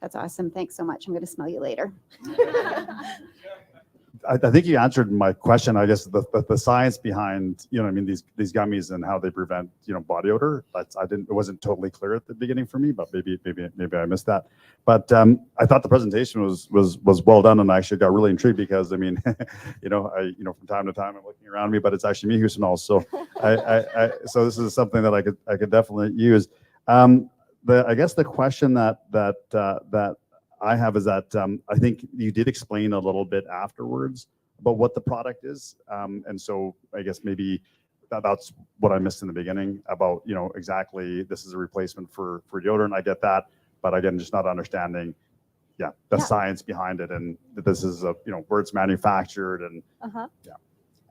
That's awesome. Thanks so much. I'm going to smell you later. I think you answered my question. I guess the science behind, I mean, these gummies and how they prevent, body odor. It wasn't totally clear at the beginning for me, but maybe I missed that. But I thought the presentation was well done, and I actually got really intrigued because I mean, from time to time I'm looking around me, but it's actually me who smells. So so this is something that I could definitely use. I guess the question that I have is that I think you did explain a little bit afterwards about what the product is. And so I guess maybe that's what I missed in the beginning about, exactly this is a replacement for deodorant. I get that. But again, just not understanding, the science behind it, and that this is where it's manufactured and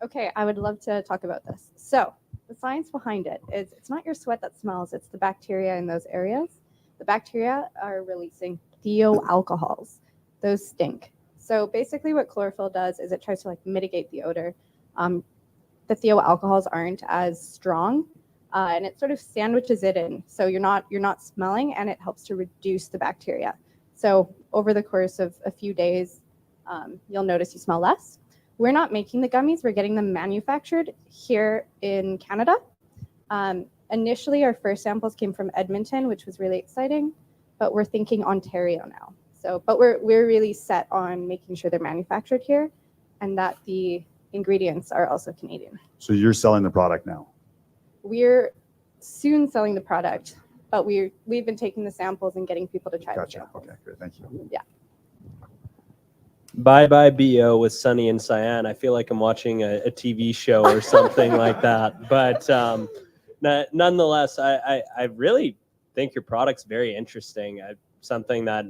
Okay, I would love to talk about this. So the science behind it is it's not your sweat that smells, it's the bacteria in those areas. The bacteria are releasing thioalcohols. Those stink. So basically what chlorophyll does is it tries to mitigate the odor. The thioalcohols aren't as strong, and it sort of sandwiches it in. So you're not smelling, and it helps to reduce the bacteria. So over the course of a few days, you'll notice you smell less. We're not making the gummies. We're getting them manufactured here in Canada. Initially, our first samples came from Edmonton, which was really exciting, but we're thinking Ontario now. So, but we're really set on making sure they're manufactured here, and that the ingredients are also Canadian. So you're selling the product now? We're soon selling the product, but we've been taking the samples and getting people to try the samples. Okay, great, thank you. Yeah. Bye Bye BO with Sunny and Cyan. I feel like I'm watching a TV show or something like that. But nonetheless, I really think your product's very interesting. Something that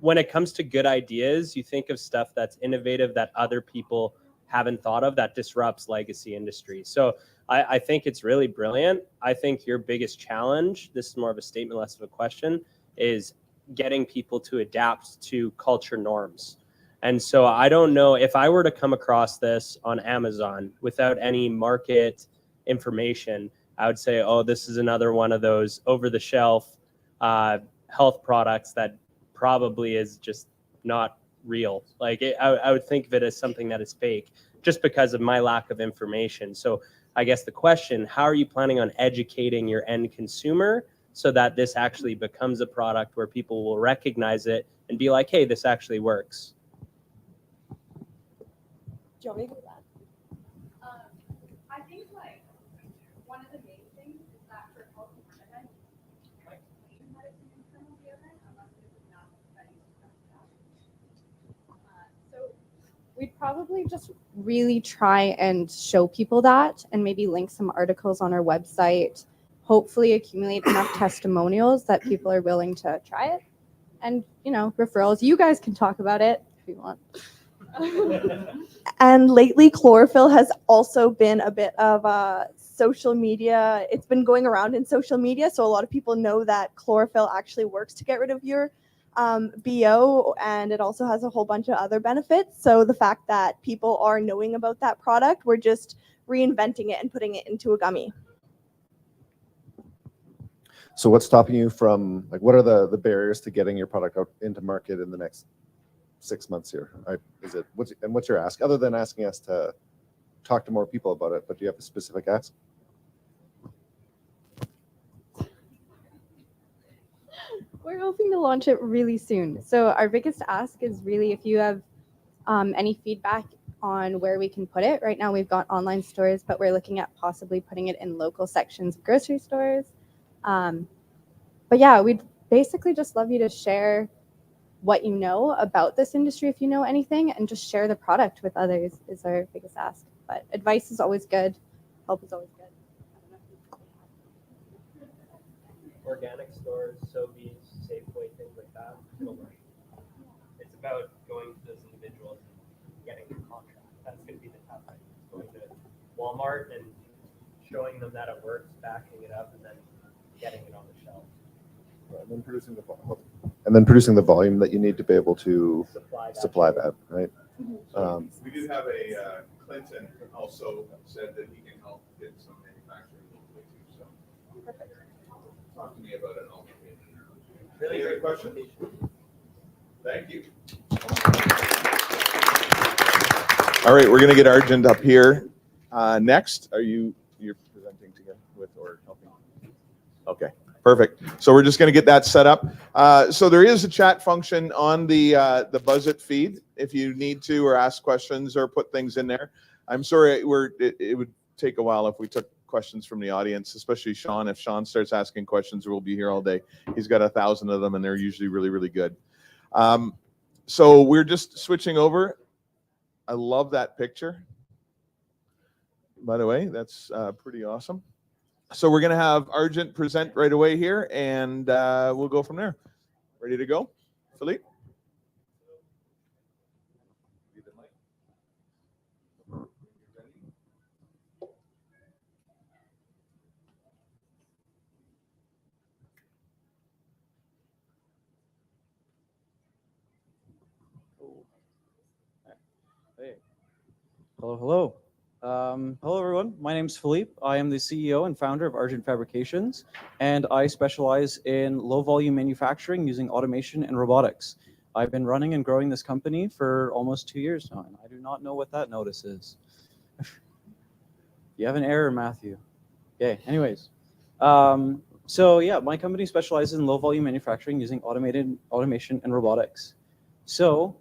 when it comes to good ideas, you think of stuff that's innovative that other people haven't thought of, that disrupts legacy industries. So I think it's really brilliant. I think your biggest challenge, this is more of a statement, less of a question, is getting people to adapt to culture norms. And so I don't know if I were to come across this on Amazon without any market information, I would say, oh, this is another one of those over-the-shelf health products that probably is just not real. I would think of it as something that is fake just because of my lack of information. So I guess the question, how are you planning on educating your end consumer so that this actually becomes a product where people will recognize it and be like, hey, this actually works. Do you want me to do that? I think like one of the main things is that for health management, like claim that it's an internal deodorant unless it is not studied. So we'd probably just really try and show people that and maybe link some articles on our website, hopefully accumulate enough testimonials that people are willing to try it. And, you know, referrals. You guys can talk about it if you want. And lately, chlorophyll has also been a bit of a social media. It's been going around in social media, so a lot of people know that chlorophyll actually works to get rid of your BO, and it also has a whole bunch of other benefits. So the fact that people are knowing about that product, we're just reinventing it and putting it into a gummy. So what's stopping you from, like, what are the barriers to getting your product out into market in the next 6 months here? What's your ask, other than asking us to talk to more people about it? But do you have a specific ask? We're hoping to launch it really soon. So our biggest ask is really if you have any feedback on where we can put it. Right now we've got online stores, but we're looking at possibly putting it in local sections of grocery stores. But yeah, we'd basically just love you to share what you know about this industry, if you know anything, and just share the product with others is our biggest ask. But advice is always good. Help is always good. Organic stores, Sobeys, Safeway, things like that. It'll work. It's about going to those individuals and getting a contract. That's going to be the tough thing. Going to Walmart and showing them that it works, backing it up, and then getting it on the shelf. And then producing the volume that you need to be able to supply that, right? We did have a Clinton also said that he can help get some manufacturing locally too. So talk to me about it. Any other questions? Thank you. All right, we're going to get Arjun up here next. You're presenting together with or helping? Okay. Perfect. So we're just going to get that set up. So there is a chat function on the Buzz It feed if you need to or ask questions or put things in there. I'm sorry, it would take a while if we took questions from the audience, especially Sean. If Sean starts asking questions, we'll be here all day. He's got 1,000 of them, and they're usually really, really good. So we're just switching over. I love that picture. By the way, that's pretty awesome. So we're going to have Arjun present right away here, and we'll go from there. Ready to go? Philippe? Hey. Hello. Hello, everyone. My name is Philippe. I am the CEO and founder of Argent Fabrications, and I specialize in low-volume manufacturing using automation and robotics. I've been running and growing this company for almost 2 years now, and I do not know what that notice is. You have an error, Matthew. Okay, anyways. So yeah, my company specializes in low-volume manufacturing using automation and robotics. So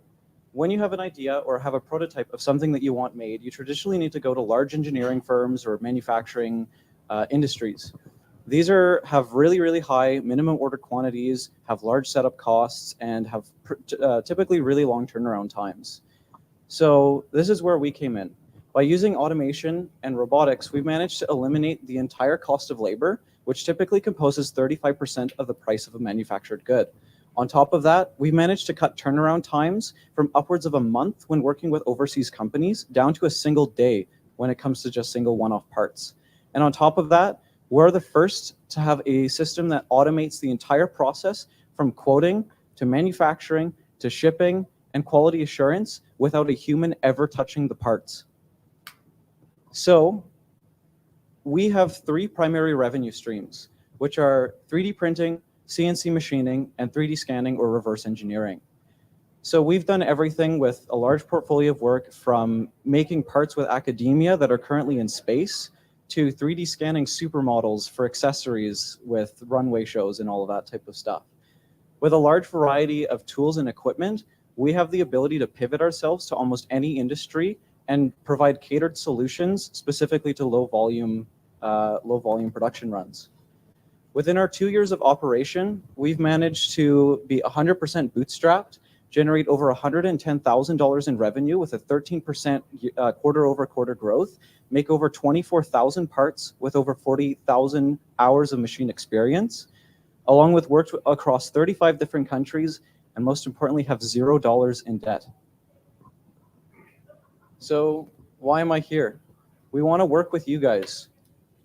when you have an idea or have a prototype of something that you want made, you traditionally need to go to large engineering firms or manufacturing industries. These have really, really high minimum order quantities, have large setup costs, and have typically really long turnaround times. So this is where we came in. By using automation and robotics, we've managed to eliminate the entire cost of labor, which typically composes 35% of the price of a manufactured good. On top of that, we managed to cut turnaround times from upwards of a month when working with overseas companies down to a single day when it comes to just single one-off parts. And on top of that, we're the first to have a system that automates the entire process from quoting to manufacturing to shipping and quality assurance without a human ever touching the parts. So we have 3 primary revenue streams, which are 3D printing, CNC machining, and 3D scanning or reverse engineering. So we've done everything with a large portfolio of work from making parts with academia that are currently in space to 3D scanning supermodels for accessories with runway shows and all of that type of stuff. With a large variety of tools and equipment, we have the ability to pivot ourselves to almost any industry and provide catered solutions specifically to low volume production runs. Within our 2 years of operation, we've managed to be 100% bootstrapped, generate over $110,000 in revenue with a 13% quarter-over-quarter growth, make over 24,000 parts with over 40,000 hours of machine experience, along with worked across 35 different countries, and most importantly, have $0 in debt. So why am I here? We want to work with you guys.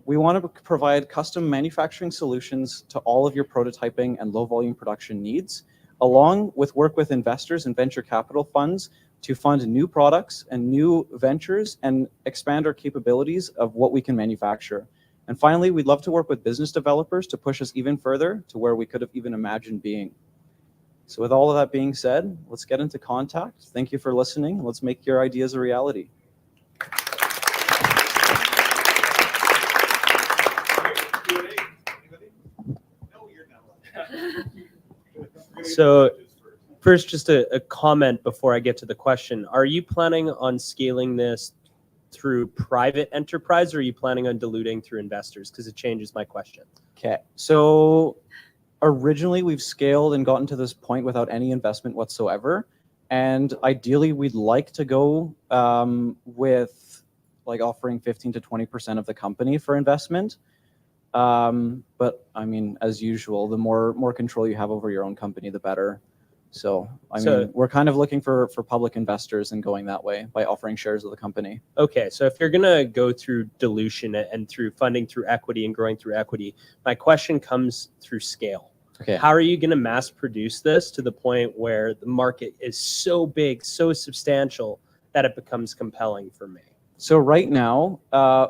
We want to provide custom manufacturing solutions to all of your prototyping and low volume production needs, along with work with investors and venture capital funds to fund new products and new ventures and expand our capabilities of what we can manufacture. And finally, we'd love to work with business developers to push us even further to where we could have even imagined being. So with all of that being said, let's get into contact. Thank you for listening. Let's make your ideas a reality. So first, just a comment before I get to the question. Are you planning on scaling this through private enterprise, or are you planning on diluting through investors? Because it changes my question. Okay, so originally we've scaled and gotten to this point without any investment whatsoever. And ideally, we'd like to go with like offering 15 to 20% of the company for investment. But I mean, as usual, the more control you have over your own company, the better. So, I mean, we're kind of looking for public investors and going that way by offering shares of the company. Okay, so if you're going to go through dilution and through funding through equity and growing through equity, my question comes through scale. Okay. How are you going to mass produce this to the point where the market is so big, so substantial that it becomes compelling for me? So right now,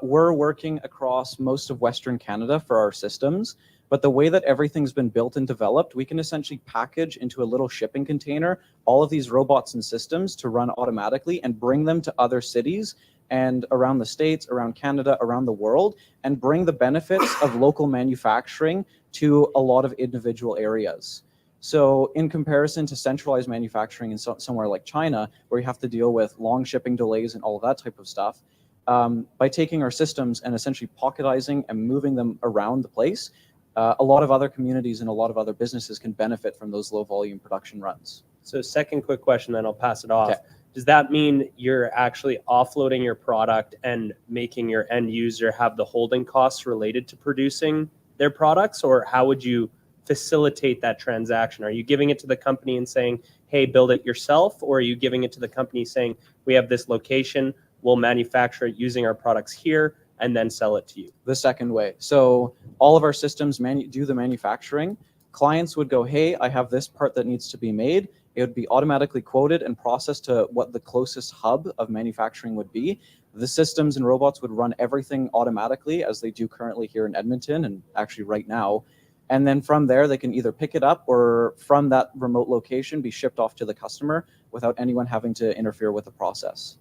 we're working across most of Western Canada for our systems. But the way that everything's been built and developed, we can essentially package into a little shipping container all of these robots and systems to run automatically and bring them to other cities and around the States, around Canada, around the world, and bring the benefits of local manufacturing to a lot of individual areas. So in comparison to centralized manufacturing in somewhere like China, where you have to deal with long shipping delays and all of that type of stuff, by taking our systems and essentially pocketizing and moving them around the place, a lot of other communities and a lot of other businesses can benefit from those low volume production runs. So second quick question, then I'll pass it off. Okay. Does that mean you're actually offloading your product and making your end user have the holding costs related to producing their products? Or how would you facilitate that transaction? Are you giving it to the company and saying, hey, build it yourself? Or are you giving it to the company saying, we have this location, we'll manufacture it using our products here, and then sell it to you? The second way. So all of our systems do the manufacturing. Clients would go, hey, I have this part that needs to be made. It would be automatically quoted and processed to what the closest hub of manufacturing would be. The systems and robots would run everything automatically, as they do currently here in Edmonton and actually right now. And then from there, they can either pick it up or from that remote location be shipped off to the customer without anyone having to interfere with the process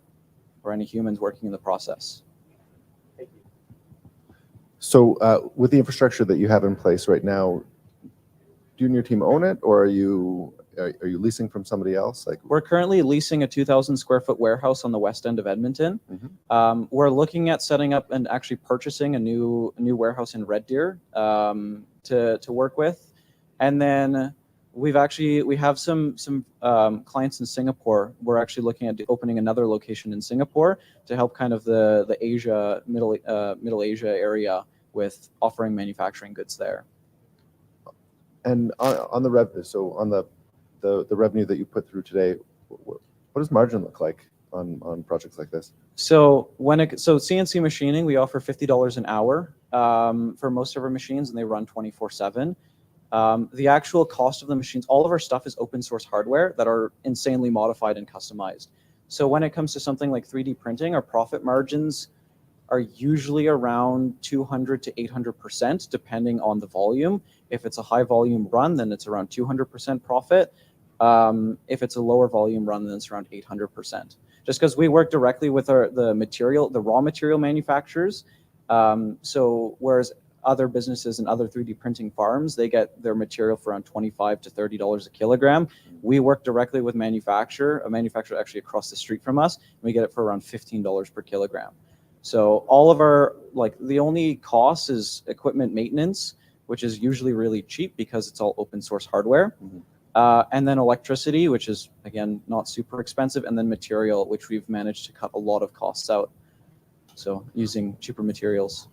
or any humans working in the process. So with the infrastructure that you have in place right now, do you and your team own it, or are you leasing from somebody else? Like, we're currently leasing a 2,000 square foot warehouse on the west end of Edmonton. Mhm. We're looking at setting up and actually purchasing a new warehouse in Red Deer to work with, and then we have some clients in Singapore. We're actually looking at opening another location in Singapore to help kind of the Asia Middle Asia area with offering manufacturing goods there. And on the revenue, so on the revenue that you put through today, what does margin look like on projects like this? So CNC machining, we offer $50 an hour for most of our machines, and they run 24/7. The actual cost of the machines, all of our stuff is open source hardware that are insanely modified and customized. So when it comes to something like 3D printing, our profit margins are usually around 200 to 800%, depending on the volume. If it's a high volume run, then it's around 200% profit. If it's a lower volume run, then it's around 800%. Just because we work directly with the raw material manufacturers, So whereas other businesses and other 3D printing farms, they get their material for around $25 to $30 a kilogram. We work directly with a manufacturer actually across the street from us, and we get it for around $15 per kilogram. So all of our, like, the only cost is equipment maintenance, which is usually really cheap because it's all open source hardware. And then electricity, which is, again, not super expensive, and then material, which we've managed to cut a lot of costs out. So using cheaper materials.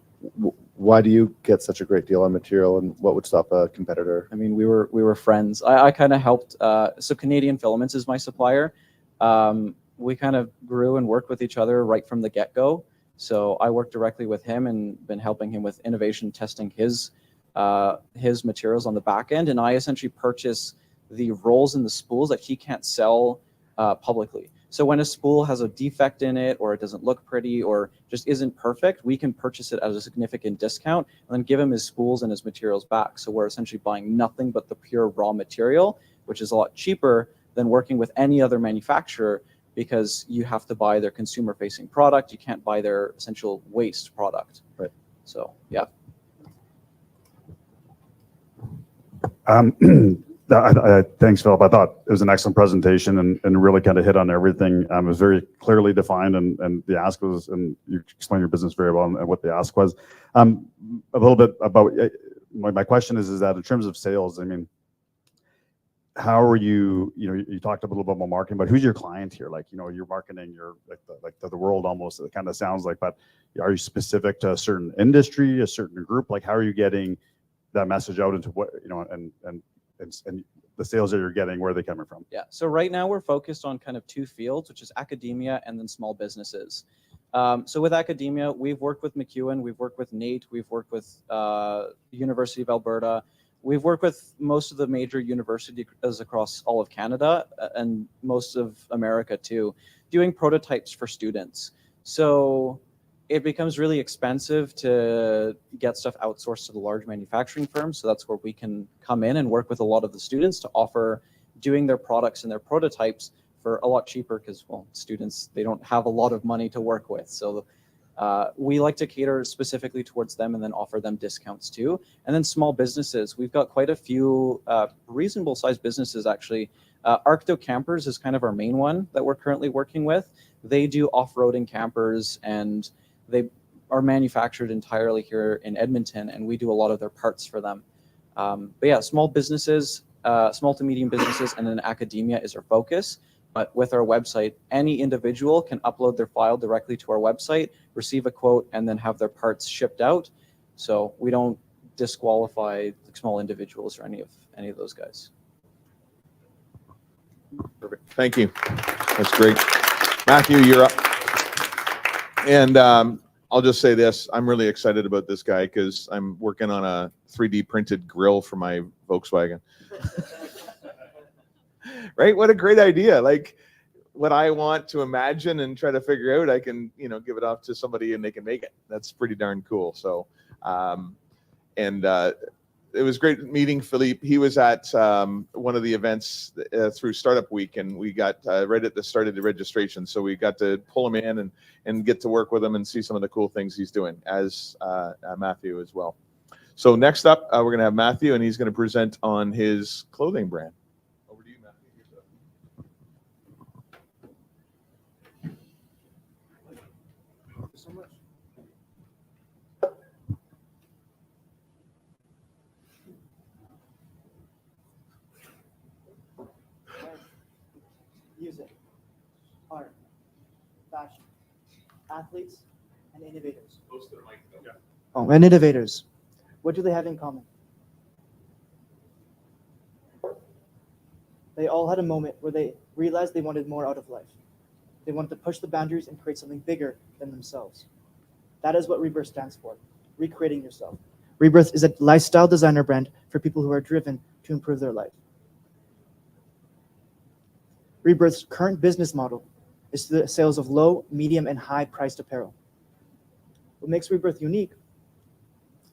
Why do you get such a great deal on material, and what would stop a competitor? I mean, we were friends. I kind of helped. So Canadian Filaments is my supplier. We kind of grew and worked with each other right from the get-go. So I worked directly with him and been helping him with innovation, testing his materials on the back end, and I essentially purchase the rolls and the spools that he can't sell publicly. So when a spool has a defect in it, or it doesn't look pretty, or just isn't perfect, we can purchase it at a significant discount and then give him his spools and his materials back. So we're essentially buying nothing but the pure raw material, which is a lot cheaper than working with any other manufacturer, because you have to buy their consumer-facing product. You can't buy their essential waste product. Right. So, yeah. Thanks, Philip. I thought it was an excellent presentation and really kind of hit on everything. It was very clearly defined, and the ask was, and you explained your business very well and what the ask was. A little bit about my question is that in terms of sales, I mean, how are you? You talked a little bit about marketing, but who's your client here? Like, you're marketing, you're like the world almost. It kind of sounds like, but are you specific to a certain industry, a certain group? Like, how are you getting that message out into what and the sales that you're getting, where are they coming from? Yeah, so right now we're focused on kind of two fields, which is academia and then small businesses. So with academia, we've worked with MacEwan, we've worked with NAIT, we've worked with University of Alberta. We've worked with most of the major universities across all of Canada and most of America too, doing prototypes for students. So it becomes really expensive to get stuff outsourced to the large manufacturing firms. So that's where we can come in and work with a lot of the students to offer doing their products and their prototypes for a lot cheaper, because, well, students, they don't have a lot of money to work with. So we like to cater specifically towards them and then offer them discounts too. And then small businesses, we've got quite a few reasonable sized businesses actually. Arcto Campers is kind of our main one that we're currently working with. They do off-roading campers, and they are manufactured entirely here in Edmonton, and we do a lot of their parts for them. But yeah, small businesses, small to medium businesses, and then academia is our focus. But with our website, any individual can upload their file directly to our website, receive a quote, and then have their parts shipped out. So we don't disqualify small individuals or any of those guys. Perfect. Thank you. That's great. Matthew, you're up. And I'll just say this. I'm really excited about this guy because I'm working on a 3D printed grill for my Volkswagen. Right? What a great idea. Like, what I want to imagine and try to figure out, I can, give it off to somebody and they can make it. That's pretty darn cool. So, it was great meeting Philippe. He was at one of the events through Startup Week, and we got right at the start of the registration. So we got to pull him in and get to work with him and see some of the cool things he's doing, as Matthew as well. So next up, we're going to have Matthew, and he's going to present on his clothing brand. Over to you, Matthew. Thank you so much. Music, art, fashion, athletes, and innovators. Oh, and innovators. What do they have in common? They all had a moment where they realized they wanted more out of life. They wanted to push the boundaries and create something bigger than themselves. That is what Rebirth stands for, recreating yourself. Rebirth is a lifestyle designer brand for people who are driven to improve their life. Rebirth's current business model is the sales of low, medium, and high-priced apparel. What makes Rebirth unique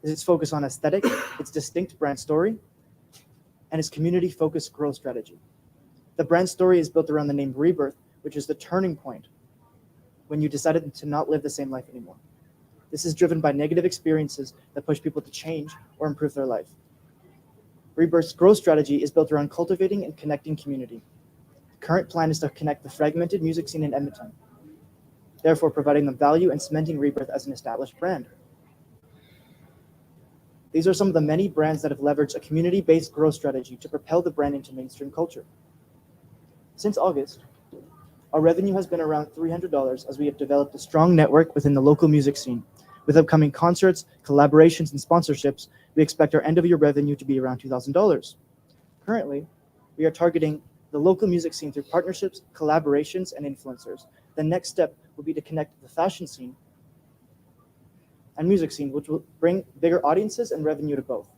is its focus on aesthetic, its distinct brand story, and its community-focused growth strategy. The brand story is built around the name Rebirth, which is the turning point when you decided to not live the same life anymore. This is driven by negative experiences that push people to change or improve their life. Rebirth's growth strategy is built around cultivating and connecting community. The current plan is to connect the fragmented music scene in Edmonton, therefore providing them value and cementing Rebirth as an established brand. These are some of the many brands that have leveraged a community-based growth strategy to propel the brand into mainstream culture. Since August, our revenue has been around $300 as we have developed a strong network within the local music scene. With upcoming concerts, collaborations, and sponsorships, we expect our end-of-year revenue to be around $2,000. Currently, we are targeting the local music scene through partnerships, collaborations, and influencers. The next step will be to connect the fashion scene and music scene, which will bring bigger audiences and revenue to both.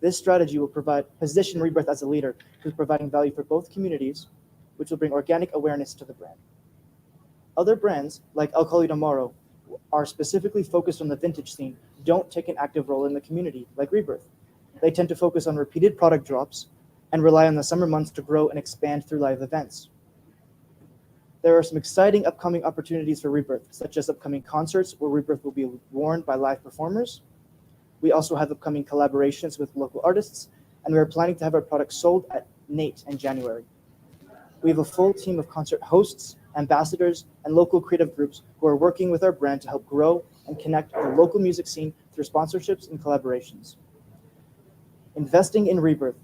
This strategy will position Rebirth as a leader who's providing value for both communities, which will bring organic awareness to the brand. Other brands, like I'll Call You Tomorrow, are specifically focused on the vintage scene, don't take an active role in the community, like Rebirth. They tend to focus on repeated product drops and rely on the summer months to grow and expand through live events. There are some exciting upcoming opportunities for Rebirth, such as upcoming concerts where Rebirth will be worn by live performers. We also have upcoming collaborations with local artists, and we are planning to have our products sold at NATE in January. We have a full team of concert hosts, ambassadors, and local creative groups who are working with our brand to help grow and connect the local music scene through sponsorships and collaborations. Investing in Rebirth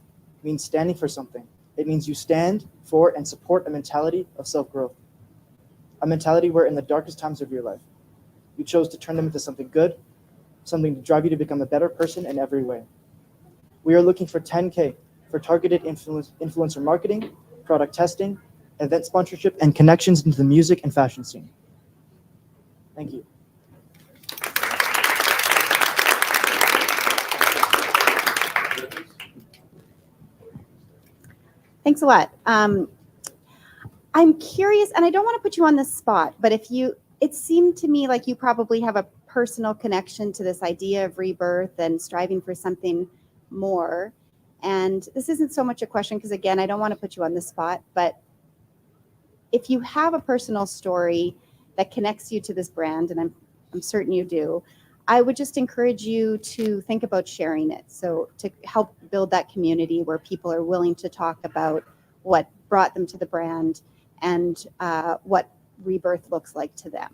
means standing for something. It means you stand for and support a mentality of self-growth. A mentality where in the darkest times of your life, you chose to turn them into something good, something to drive you to become a better person in every way. We are looking for 10K for targeted influencer marketing, product testing, event sponsorship, and connections into the music and fashion scene. Thank you. Thanks a lot. I'm curious, and I don't want to put you on the spot, but it seemed to me like you probably have a personal connection to this idea of rebirth and striving for something more. And this isn't so much a question because, again, I don't want to put you on the spot, but if you have a personal story that connects you to this brand, and I'm certain you do, I would just encourage you to think about sharing it. So to help build that community where people are willing to talk about what brought them to the brand and what rebirth looks like to them.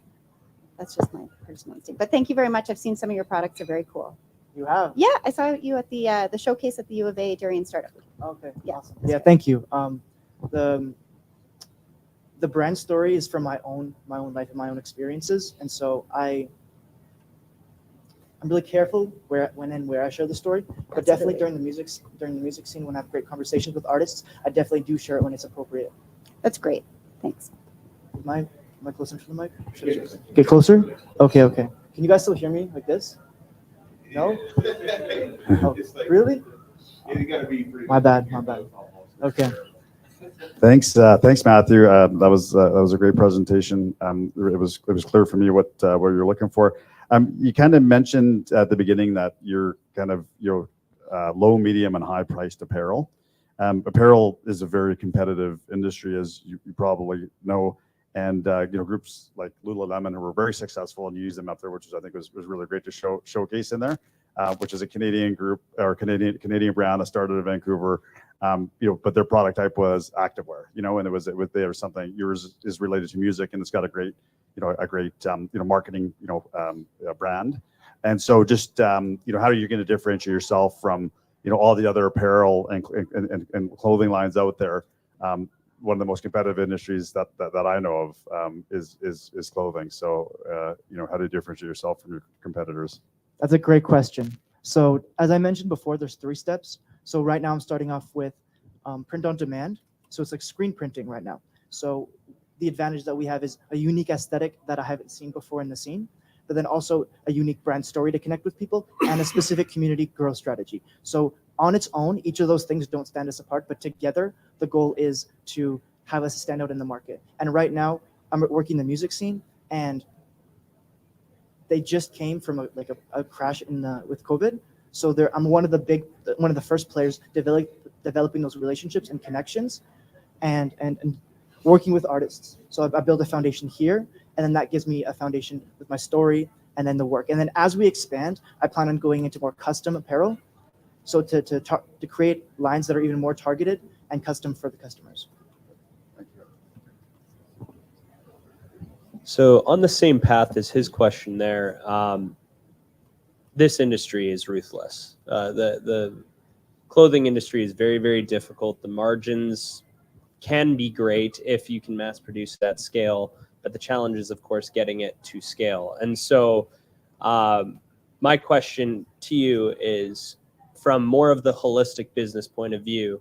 That's just my personal instinct. But thank you very much. I've seen some of your products are very cool. You have? Yeah, I saw you at the showcase at the U of A during Startup Week. Okay, yeah. Awesome. Yeah, thank you. The brand story is from my own life and my own experiences, and so I'm really careful when and where I share the story. But definitely during the music scene, when I have great conversations with artists, I definitely do share it when it's appropriate. That's great. Thanks. Am I closer to the mic? Get closer? Okay. Can you guys still hear me like this? No? Oh, really? My bad. Okay. Thanks, Matthew. That was a great presentation. It was clear for me what you're looking for. You kind of mentioned at the beginning that you're kind of low, medium, and high priced apparel. Apparel is a very competitive industry, as you probably know, and groups like Lululemon who were very successful, and you use them up there, which I think was really great to showcase in there. Which is a Canadian group or Canadian brand that started in Vancouver. But their product type was activewear, and there was something. Yours is related to music, and it's got a great marketing, brand. And so just, how are you going to differentiate yourself from, all the other apparel and clothing lines out there? One of the most competitive industries that I know of is clothing. So, how do you differentiate yourself from your competitors? That's a great question. So as I mentioned before, there's 3 steps. So right now I'm starting off with print on demand. So it's like screen printing right now. So the advantage that we have is a unique aesthetic that I haven't seen before in the scene, but then also a unique brand story to connect with people and a specific community growth strategy. So on its own, each of those things don't stand us apart, but together the goal is to have us stand out in the market. And right now I'm working the music scene, and they just came from a crash with COVID. So I'm one of the first players developing those relationships and connections and working with artists. So I build a foundation here, and then that gives me a foundation with my story and then the work. And then as we expand, I plan on going into more custom apparel. So to create lines that are even more targeted and custom for the customers. So on the same path as his question there, this industry is ruthless. The clothing industry is very, very difficult. The margins can be great if you can mass produce at scale, but the challenge is, of course, getting it to scale. And so my question to you is, from more of the holistic business point of view,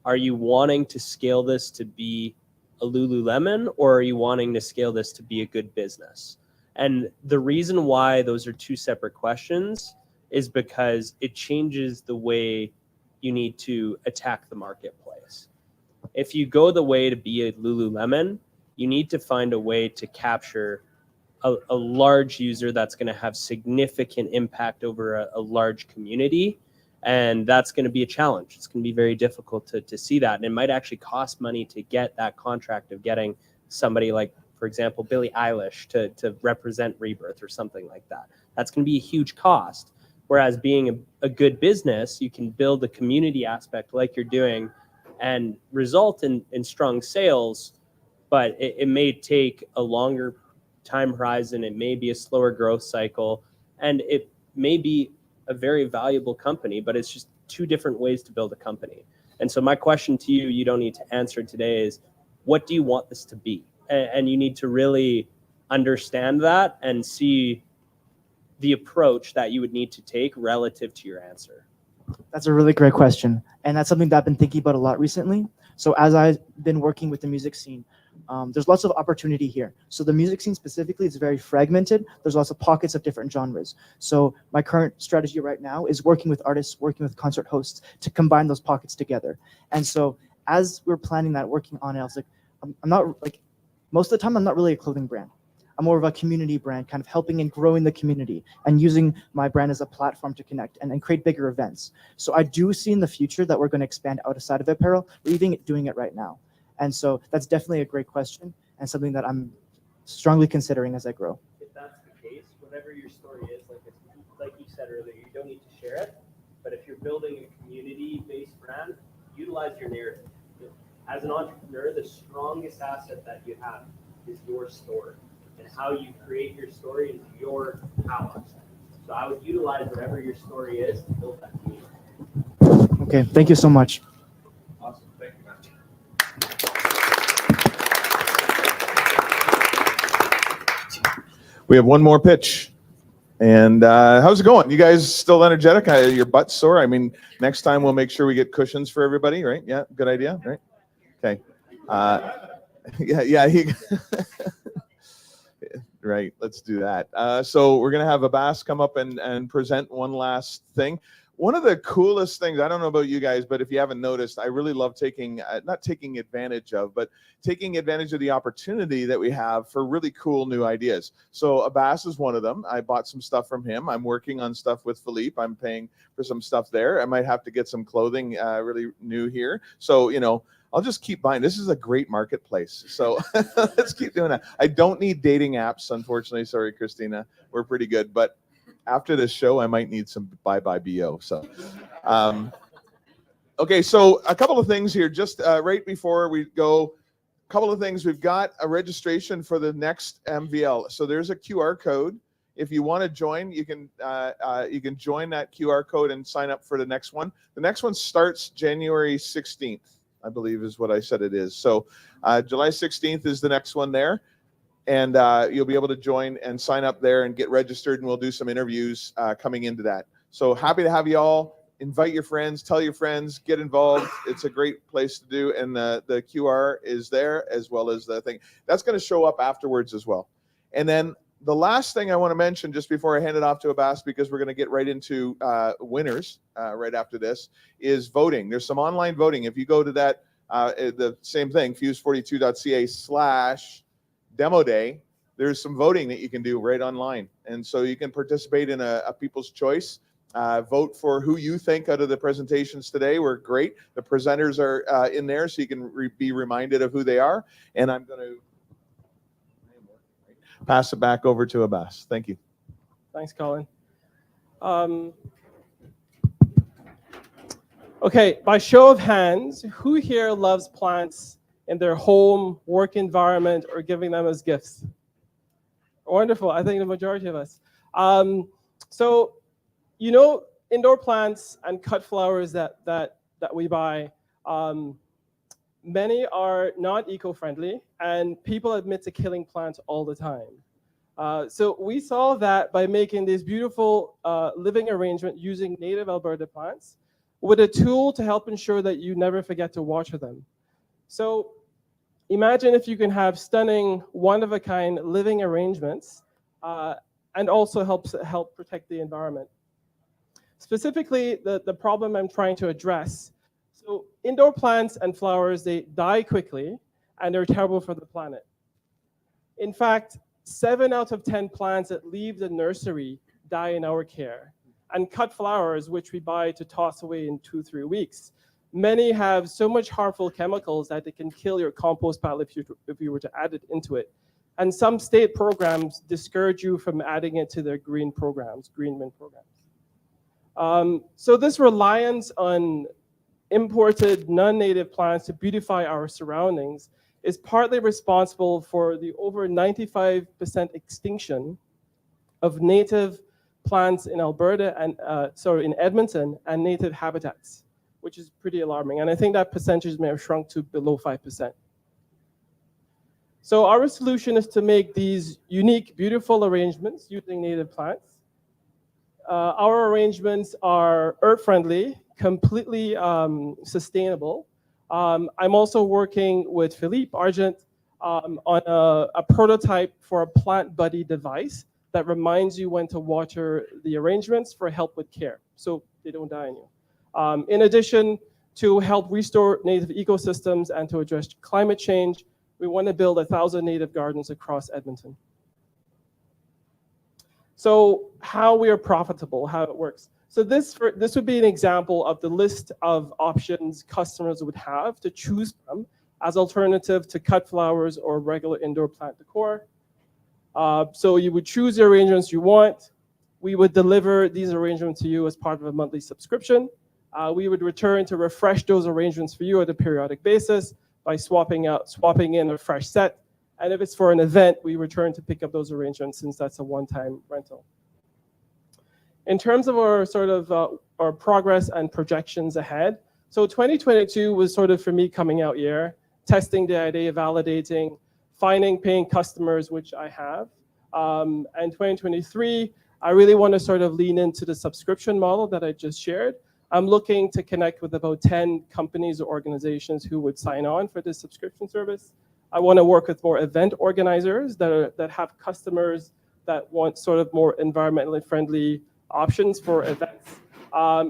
are you wanting to scale this to be a Lululemon, or are you wanting to scale this to be a good business? And the reason why those are two separate questions is because it changes the way you need to attack the marketplace. If you go the way to be a Lululemon, you need to find a way to capture a large user that's going to have significant impact over a large community. And that's going to be a challenge. It's going to be very difficult to see that. And it might actually cost money to get that contract of getting somebody like, for example, Billie Eilish to represent Rebirth or something like that. That's going to be a huge cost. Whereas being a good business, you can build a community aspect like you're doing and result in strong sales, but it may take a longer time horizon. It may be a slower growth cycle, and it may be a very valuable company, but it's just two different ways to build a company. And so my question to you, you don't need to answer today, is what do you want this to be? And you need to really understand that and see the approach that you would need to take relative to your answer. That's a really great question. And that's something that I've been thinking about a lot recently. So as I've been working with the music scene, there's lots of opportunity here. So the music scene specifically is very fragmented. There's lots of pockets of different genres. So my current strategy right now is working with artists, working with concert hosts to combine those pockets together. And so as we're planning that, working on it, I was like, I'm not like, most of the time, I'm not really a clothing brand. I'm more of a community brand, kind of helping and growing the community and using my brand as a platform to connect and create bigger events. So I do see in the future that we're going to expand outside of apparel. We're even doing it right now. And so that's definitely a great question and something that I'm strongly considering as I grow. If that's the case, whatever your story is, like you said earlier, you don't need to share it. But if you're building a community-based brand, utilize your narrative. As an entrepreneur, the strongest asset that you have is your story. And how you create your story is your power. So I would utilize whatever your story is to build that community. Okay, thank you so much. Awesome, thank you, man. We have one more pitch. And how's it going? You guys still energetic? Your butt's sore? I mean, next time we'll make sure we get cushions for everybody, right? Yeah, good idea, right? Okay. Yeah. Right, let's do that. So we're going to have Abbas come up and present one last thing. One of the coolest things, I don't know about you guys, but if you haven't noticed, I really love not taking advantage of, but taking advantage of the opportunity that we have for really cool new ideas. So Abbas is one of them. I bought some stuff from him. I'm working on stuff with Philippe. I'm paying for some stuff there. I might have to get some clothing really new here. So, I'll just keep buying. This is a great marketplace. So let's keep doing that. I don't need dating apps, unfortunately. Sorry, Christina. We're pretty good. But after this show, I might need some bye-bye BO. So, okay, so a couple of things here. Just right before we go, a couple of things. We've got a registration for the next MVL. So there's a QR code. If you want to join, you can join that QR code and sign up for the next one. The next one starts January 16th. I believe is what I said it is. So July 16th is the next one there. And you'll be able to join and sign up there and get registered, and we'll do some interviews coming into that. So happy to have you all. Invite your friends, tell your friends, get involved. It's a great place to do. And the QR is there as well as the thing. That's going to show up afterwards as well. And then the last thing I want to mention just before I hand it off to Abbas, because we're going to get right into winners right after this, is voting. There's some online voting. If you go to that, the same thing, fuse42.ca/demo day, there's some voting that you can do right online. And so you can participate in a people's choice. Vote for who you think out of the presentations today were great. The presenters are in there, so you can be reminded of who they are. And I'm going to pass it back over to Abbas. Thank you. Thanks, Colin. Okay, by show of hands, who here loves plants in their home, work environment, or giving them as gifts? Wonderful. I think the majority of us. So, indoor plants and cut flowers that we buy, many are not eco-friendly, and people admit to killing plants all the time. So we solve that by making this beautiful living arrangement using native Alberta plants with a tool to help ensure that you never forget to water them. So imagine if you can have stunning, one-of-a-kind living arrangements and also help protect the environment. Specifically, the problem I'm trying to address. So indoor plants and flowers, they die quickly, and they're terrible for the planet. In fact, 7 out of 10 plants that leave the nursery die in our care. And cut flowers, which we buy to toss away in 2-3 weeks, many have so much harmful chemicals that they can kill your compost pile if you were to add it into it. And some state programs discourage you from adding it to their green programs, green bin programs. So this reliance on imported non-native plants to beautify our surroundings is partly responsible for the over 95% extinction of native plants in Alberta and in Edmonton and native habitats, which is pretty alarming. And I think that percentage may have shrunk to below 5%. So our solution is to make these unique, beautiful arrangements using native plants. Our arrangements are earth-friendly, completely sustainable. I'm also working with Philippe Argent on a prototype for a plant buddy device that reminds you when to water the arrangements for help with care, so they don't die on you. In addition, to help restore native ecosystems and to address climate change, we want to build 1,000 native gardens across Edmonton. So how we are profitable, how it works. So this would be an example of the list of options customers would have to choose from as alternative to cut flowers or regular indoor plant decor. So you would choose the arrangements you want. We would deliver these arrangements to you as part of a monthly subscription. We would return to refresh those arrangements for you at a periodic basis by swapping in a fresh set. And if it's for an event, we return to pick up those arrangements since that's a one-time rental. In terms of our our progress and projections ahead, so 2022 was sort of for me coming out year, testing the idea, validating, finding paying customers, which I have. And 2023, I really want to sort of lean into the subscription model that I just shared. I'm looking to connect with about 10 companies or organizations who would sign on for this subscription service. I want to work with more event organizers that have customers that want sort of more environmentally friendly options for events.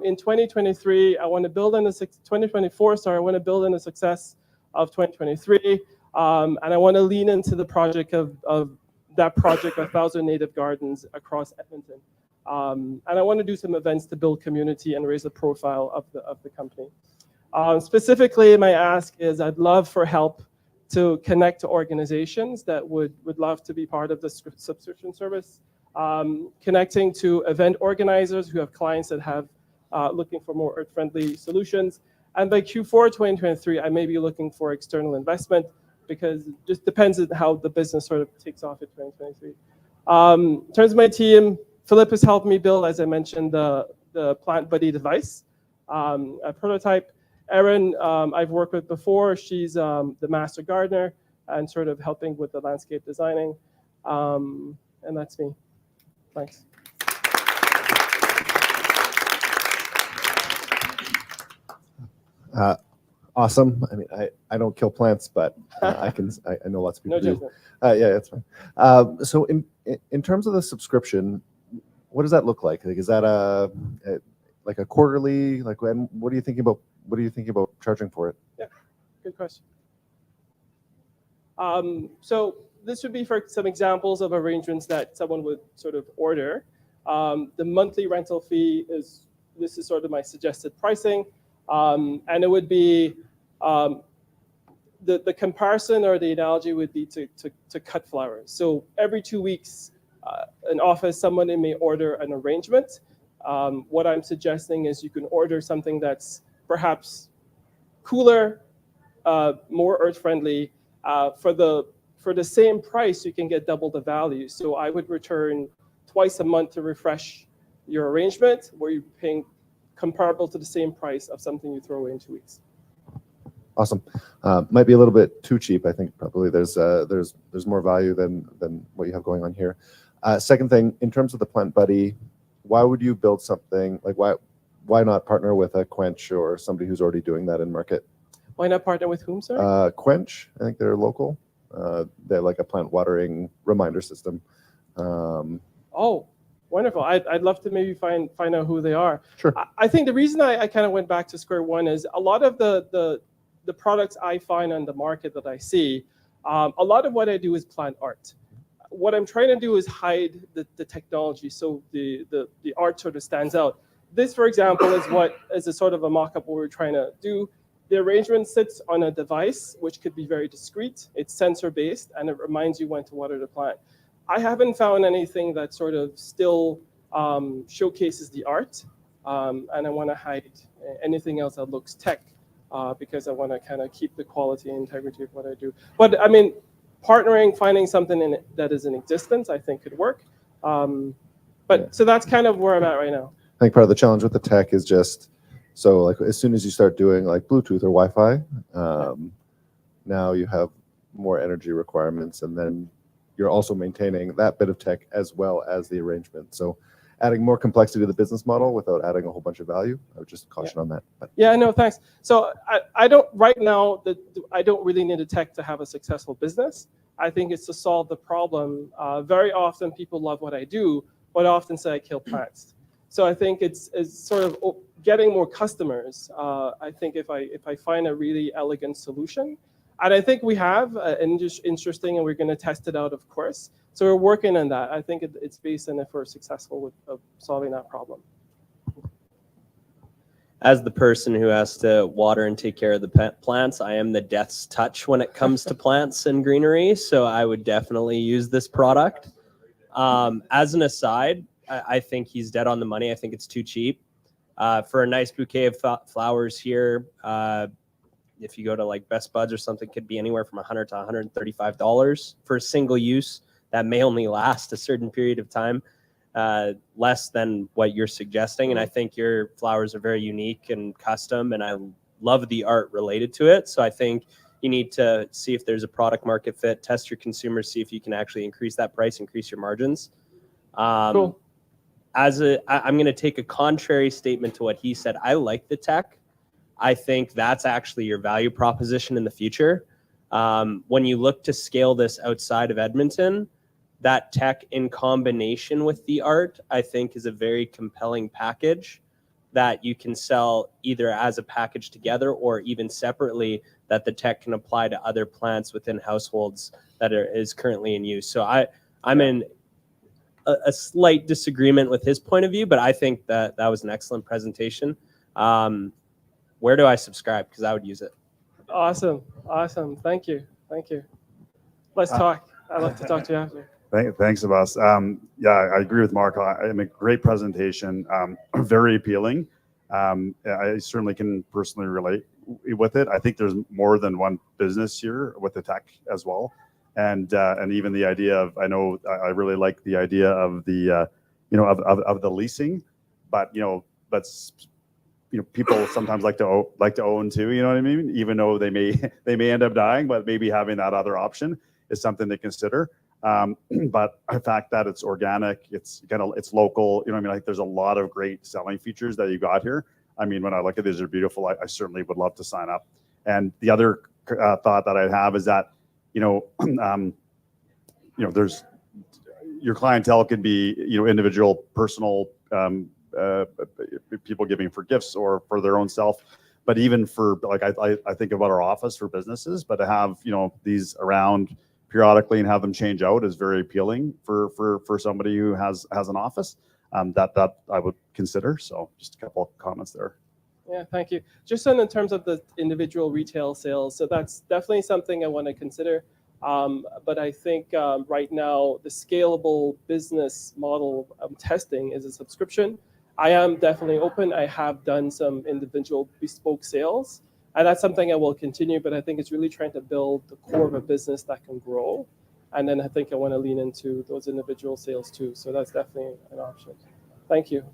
In 2023, I want to build on the 2024. Sorry, I want to build on the success of 2023, and I want to lean into the project of that project, 1,000 native gardens across Edmonton. And I want to do some events to build community and raise the profile of the company. Specifically, my ask is I'd love for help to connect to organizations that would love to be part of the subscription service, connecting to event organizers who have clients that have looking for more earth-friendly solutions. And by Q4 2023, I may be looking for external investment because it just depends on how the business sort of takes off in 2023. In terms of my team, Philip has helped me build, as I mentioned, the Plant Buddy device, a prototype. Erin, I've worked with before. She's the master gardener and sort of helping with the landscape designing. And that's me. Thanks. Awesome. I mean, I don't kill plants, but I know lots of people do. Yeah, that's fine. So in terms of the subscription, what does that look like? Like, is that like a quarterly? Like, what are you thinking about? What are you thinking about charging for it? Yeah, good question. So this would be for some examples of arrangements that someone would sort of order. The monthly rental fee is sort of my suggested pricing. And it would be, the comparison or the analogy would be to cut flowers. So every 2 weeks, an office, somebody may order an arrangement. What I'm suggesting is you can order something that's perhaps cooler, more earth-friendly. For the same price, you can get double the value. So I would return twice a month to refresh your arrangement, where you're paying comparable to the same price of something you throw away in 2 weeks. Awesome. Might be a little bit too cheap. I think probably there's more value than what you have going on here. Second thing, in terms of the Plant Buddy, why would you build something like why not partner with a Quench or somebody who's already doing that in market? Why not partner with whom, sir? Quench, I think they're local. They're like a plant watering reminder system. Oh, wonderful. I'd love to maybe find out who they are. Sure. I think the reason I kind of went back to square one is a lot of the products I find on the market that I see, a lot of what I do is plant art. What I'm trying to do is hide the technology, so the art sort of stands out. This, for example, is a sort of a mock-up what we're trying to do. The arrangement sits on a device, which could be very discreet. It's sensor-based, and it reminds you when to water the plant. I haven't found anything that sort of still showcases the art, and I want to hide anything else that looks tech, because I want to kind of keep the quality and integrity of what I do. But I mean, partnering, finding something that is in existence, I think could work. So that's kind of where I'm at right now. I think part of the challenge with the tech is just, so like as soon as you start doing like Bluetooth or Wi-Fi, now you have more energy requirements, and then you're also maintaining that bit of tech as well as the arrangement. So adding more complexity to the business model without adding a whole bunch of value, I would just caution on that. But. Yeah, no, thanks. So I don't, right now, I don't really need a tech to have a successful business. I think it's to solve the problem. Very often people love what I do, but often say I kill plants. So I think it's sort of getting more customers. I think if I find a really elegant solution, and I think we have interesting, and we're going to test it out, of course. So we're working on that. I think it's based on if we're successful with solving that problem. As the person who has to water and take care of the plants, I am the death's touch when it comes to plants and greenery. So I would definitely use this product. As an aside, I think he's dead on the money. I think it's too cheap. For a nice bouquet of flowers here, if you go to like Best Buds or something, could be anywhere from $100 to $135 for a single use that may only last a certain period of time, less than what you're suggesting. And I think your flowers are very unique and custom, and I love the art related to it. So I think you need to see if there's a product market fit, test your consumers, see if you can actually increase that price, increase your margins. Cool. I'm going to take a contrary statement to what he said. I like the tech. I think that's actually your value proposition in the future. When you look to scale this outside of Edmonton, that tech in combination with the art, I think, is a very compelling package that you can sell either as a package together or even separately, that the tech can apply to other plants within households that is currently in use. So I'm in a slight disagreement with his point of view, but I think that was an excellent presentation. Where do I subscribe? Because I would use it. Awesome. Thank you. Let's talk. I'd love to talk to you after. Thanks, Abbas. Yeah, I agree with Mark. I mean, great presentation, very appealing. I certainly can personally relate with it. I think there's more than one business here with the tech as well, and even the idea of, I really like the idea of the of the leasing, but that's people sometimes like to own too. You know what I mean? Even though they may end up dying, but maybe having that other option is something to consider. But the fact that it's organic, it's local, you know what I mean? Like there's a lot of great selling features that you got here. I mean, when I look at these, they're beautiful. I certainly would love to sign up. And the other thought that I'd have is that, there's your clientele could be, individual, personal, people giving for gifts or for their own self. But even for I think about our office for businesses, but to have, these around periodically and have them change out is very appealing for somebody who has an office that I would consider. So just a couple of comments there. Yeah, thank you. Just in terms of the individual retail sales, so that's definitely something I want to consider. But I think right now the scalable business model I'm testing is a subscription. I am definitely open. I have done some individual bespoke sales, and that's something I will continue. But I think it's really trying to build the core of a business that can grow. And then I think I want to lean into those individual sales too. So that's definitely an option. Thank you.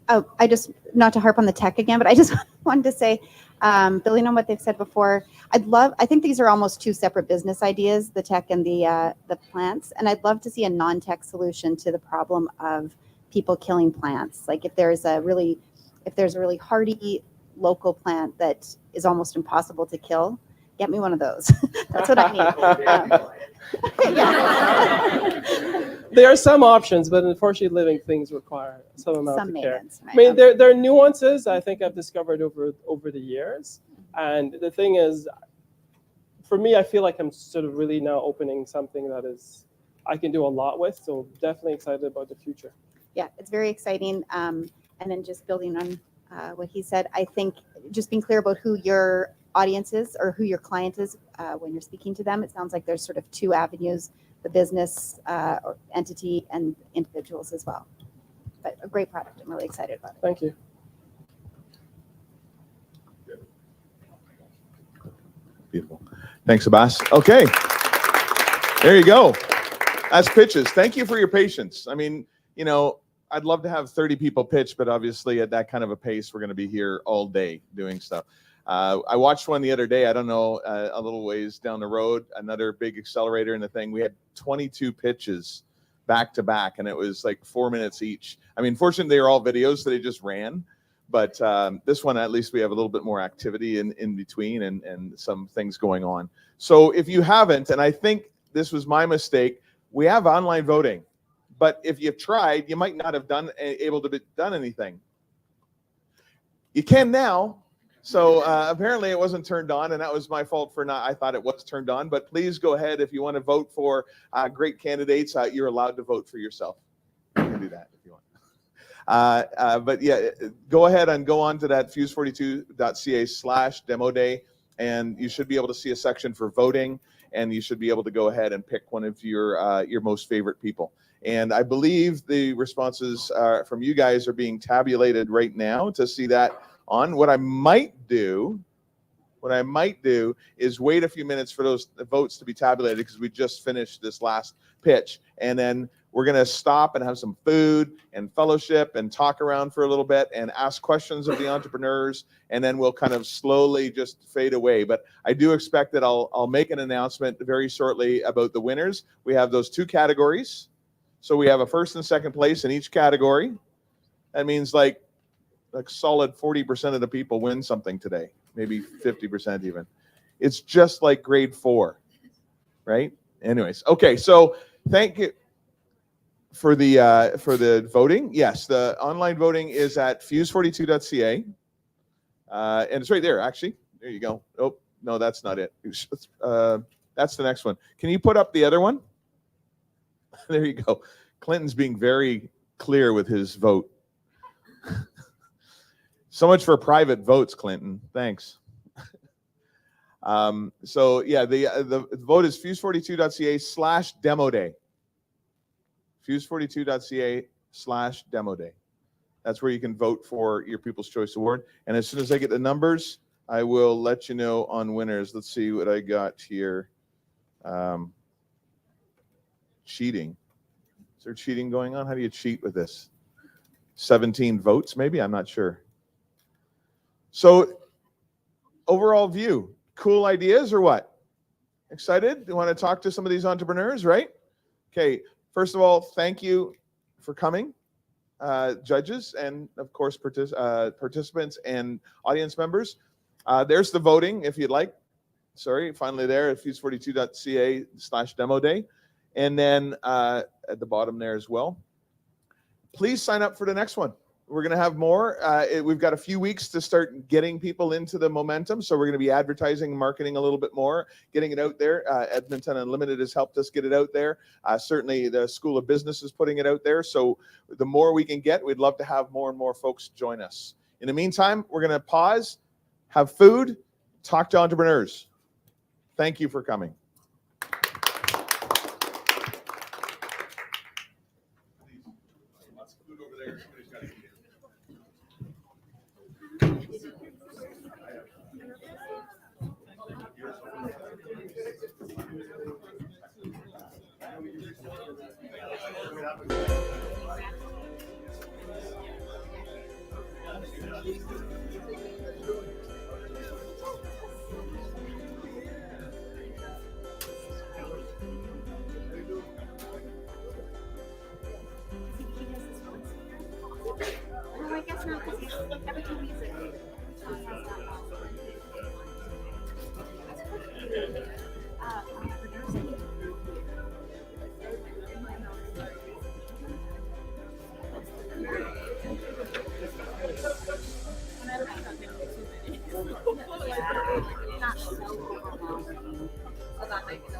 Oh, I just, not to harp on the tech again, but I just wanted to say, building on what they've said before, I think these are almost two separate business ideas, the tech and the plants. And I'd love to see a non-tech solution to the problem of people killing plants. Like if there's a really hardy local plant that is almost impossible to kill, get me one of those. That's what I need. There are some options, but unfortunately, living things require some amount Some of care. maintenance, I mean, there are nuances I think I've discovered over the years. And the thing is, for me, I feel like I'm sort of really now opening something that is I can do a lot with. So definitely excited about the future. Yeah, it's very exciting. And then just building on what he said, I think just being clear about who your audience is or who your client is when you're speaking to them. It sounds like there's sort of two avenues, the business or entity and individuals as well. But a great product. I'm really excited about it. Thank you. Beautiful. Thanks, Abbas. Okay. There you go. That's pitches. Thank you for your patience. I mean, you know, I'd love to have 30 people pitch, but obviously at that kind of a pace, we're going to be here all day doing stuff. I watched one the other day, I don't know, a little ways down the road, another big accelerator in the thing. We had 22 pitches back to back, and it was like 4 minutes each. I mean, fortunately, they were all videos, so they just ran. But this one, at least we have a little bit more activity in between and some things going on. So if you haven't, and I think this was my mistake, we have online voting. But if you've tried, you might not have able to done anything. You can now. So apparently it wasn't turned on, and that was my fault for not. I thought it was turned on. But please go ahead if you want to vote for great candidates. You're allowed to vote for yourself. You can do that if you want. But yeah, go ahead and go on to that fuse42.ca/demo day, and you should be able to see a section for voting, and you should be able to go ahead and pick one of your most favorite people. And I believe the responses from you guys are being tabulated right now to see that on. What I might do is wait a few minutes for those votes to be tabulated because we just finished this last pitch. And then we're going to stop and have some food and fellowship and talk around for a little bit and ask questions of the entrepreneurs. And then we'll kind of slowly just fade away. But I do expect that I'll make an announcement very shortly about the winners. We have those two categories. So we have a first and second place in each category. That means like solid 40% of the people win something today, maybe 50% even. It's just like grade 4, right? Anyways, okay, so thank you for the voting. Yes, the online voting is at fuse42.ca. And it's right there, actually. There you go. Oh, no, that's not it. That's the next one. Can you put up the other one? There you go. Clinton's being very clear with his vote. So much for private votes, Clinton. Thanks. So yeah, the vote is fuse42.ca/demo day. Fuse42.ca/demo day. That's where you can vote for your People's Choice Award. And as soon as I get the numbers, I will let you know on winners. Let's see what I got here. Cheating. Is there cheating going on? How do you cheat with this? 17 votes, maybe? I'm not sure. So, overall view, cool ideas or what? Excited? You want to talk to some of these entrepreneurs, right? Okay, first of all, thank you for coming, judges, and of course, participants and audience members. There's the voting, if you'd like. Sorry, finally there at fuse42.ca/demo day. And then at the bottom there as well. Please sign up for the next one. We're going to have more. We've got a few weeks to start getting people into the momentum. So we're going to be advertising and marketing a little bit more, getting it out there. Edmonton Unlimited has helped us get it out there. Certainly the School of Business is putting it out there. So the more we can get, we'd love to have more and more folks join us. In the meantime, we're going to pause, have food, talk to entrepreneurs. Thank you for coming. No, I guess not, because every time we use it, not so overwhelming. So that might be the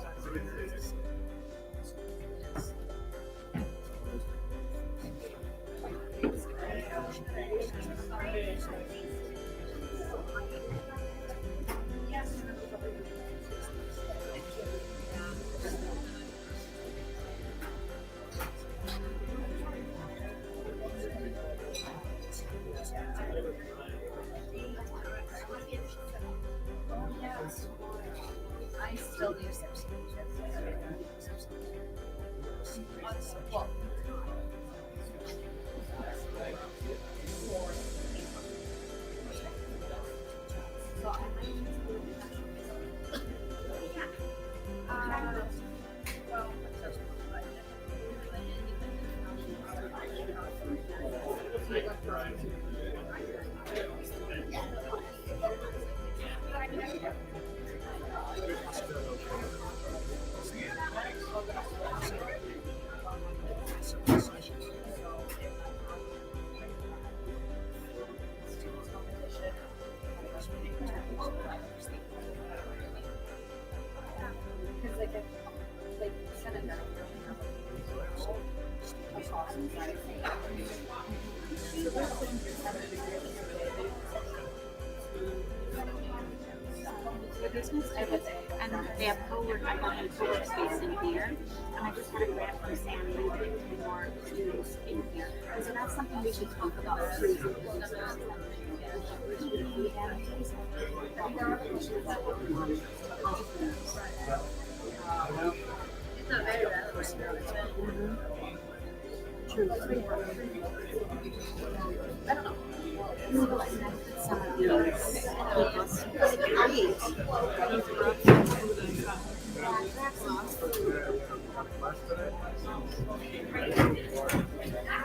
I still do well, because like Senator. The business and they have co-work, I got a co-work space in here, and I just had a grant from Sandy to bring more students in here. And so that's something we should talk about too. True. I don't know. Some of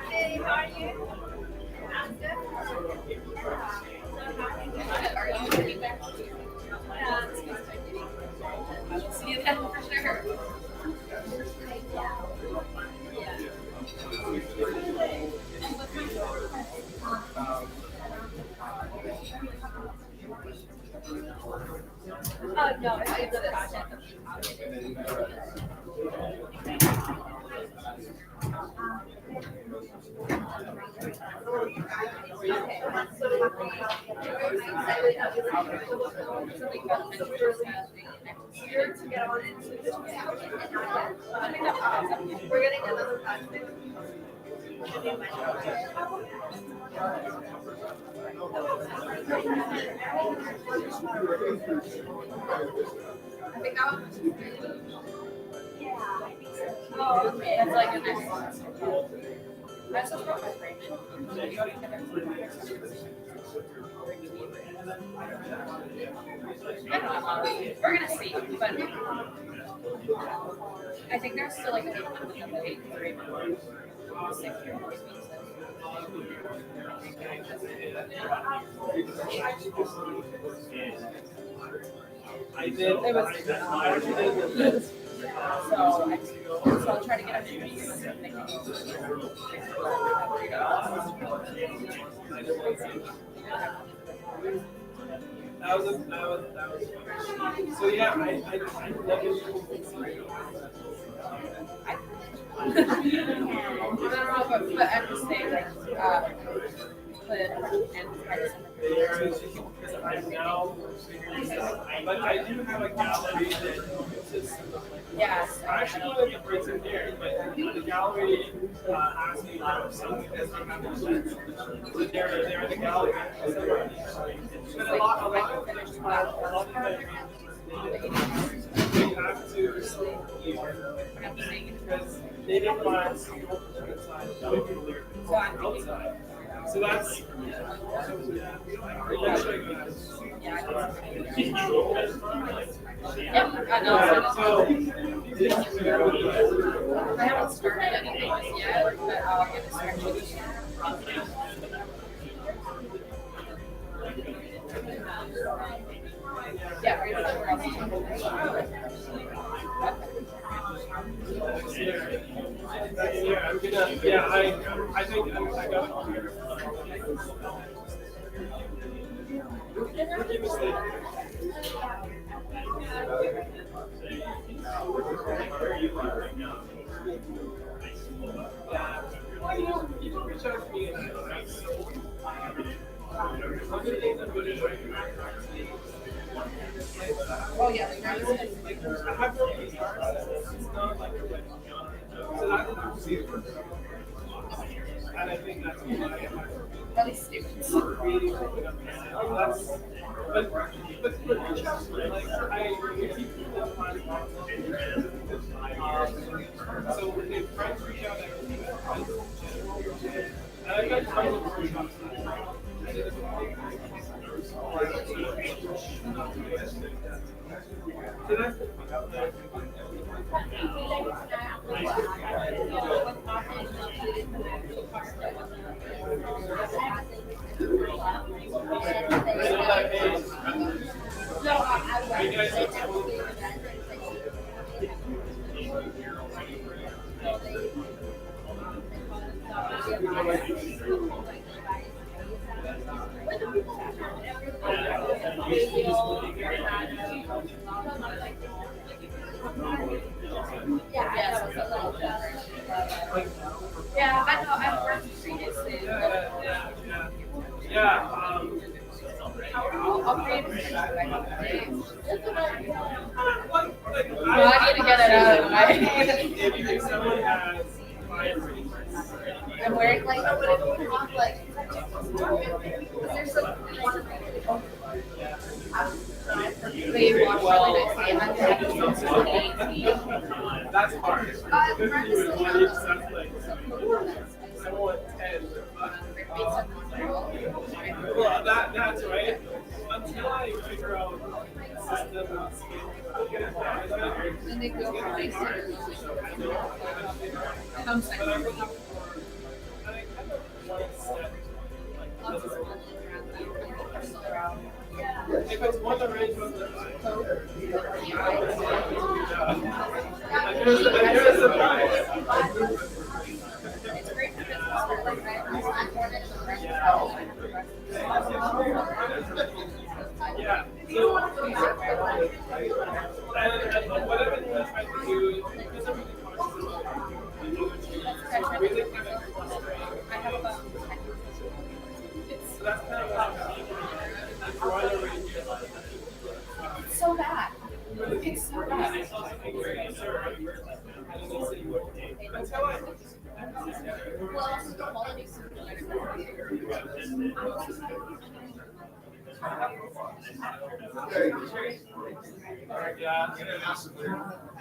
Hey, how are you? I'm good. Are you getting back? Yeah, it's nice to meet you. See you then for sure. Oh, no, it's a project. We're getting another project. I think I was. Yeah, I think so. Oh, okay. That's like a nice one. That's a proper agreement. I don't know. We're gonna see, but I think there's still like a big agreement. 6 years. I did. It was. So I'll try to get a few meetings. That was. So yeah, I definitely. I don't know, but I'm just saying, like, put and try to Because I'm now figuring this out. But I do have a gallery that uses some of my Yes. I actually wanted to bring some here, but the gallery asked me to some because I have but they're in the gallery. But a lot of them they have to because they didn't want to go inside. Outside. So that's I haven't started anything yet, but I'll get started. Yeah, right I think I got it all here. Oh yeah, and I think that's really stupid. So if friends reach out, and I've got tons of workshops. Yeah, I know. I've worked previously. I'll create a picture. I need to get it out of the way. I'm wearing like there's they wash really nicely. And that's hard. Well, that's right. Until I figure out systems, then they go for nice and I'm saying, if it's one arrangement, here's the surprise. it's great for business, but like Yeah. So, and whatever it is I can do, because everything really kind of so that's kind of it's so bad. It's so bad.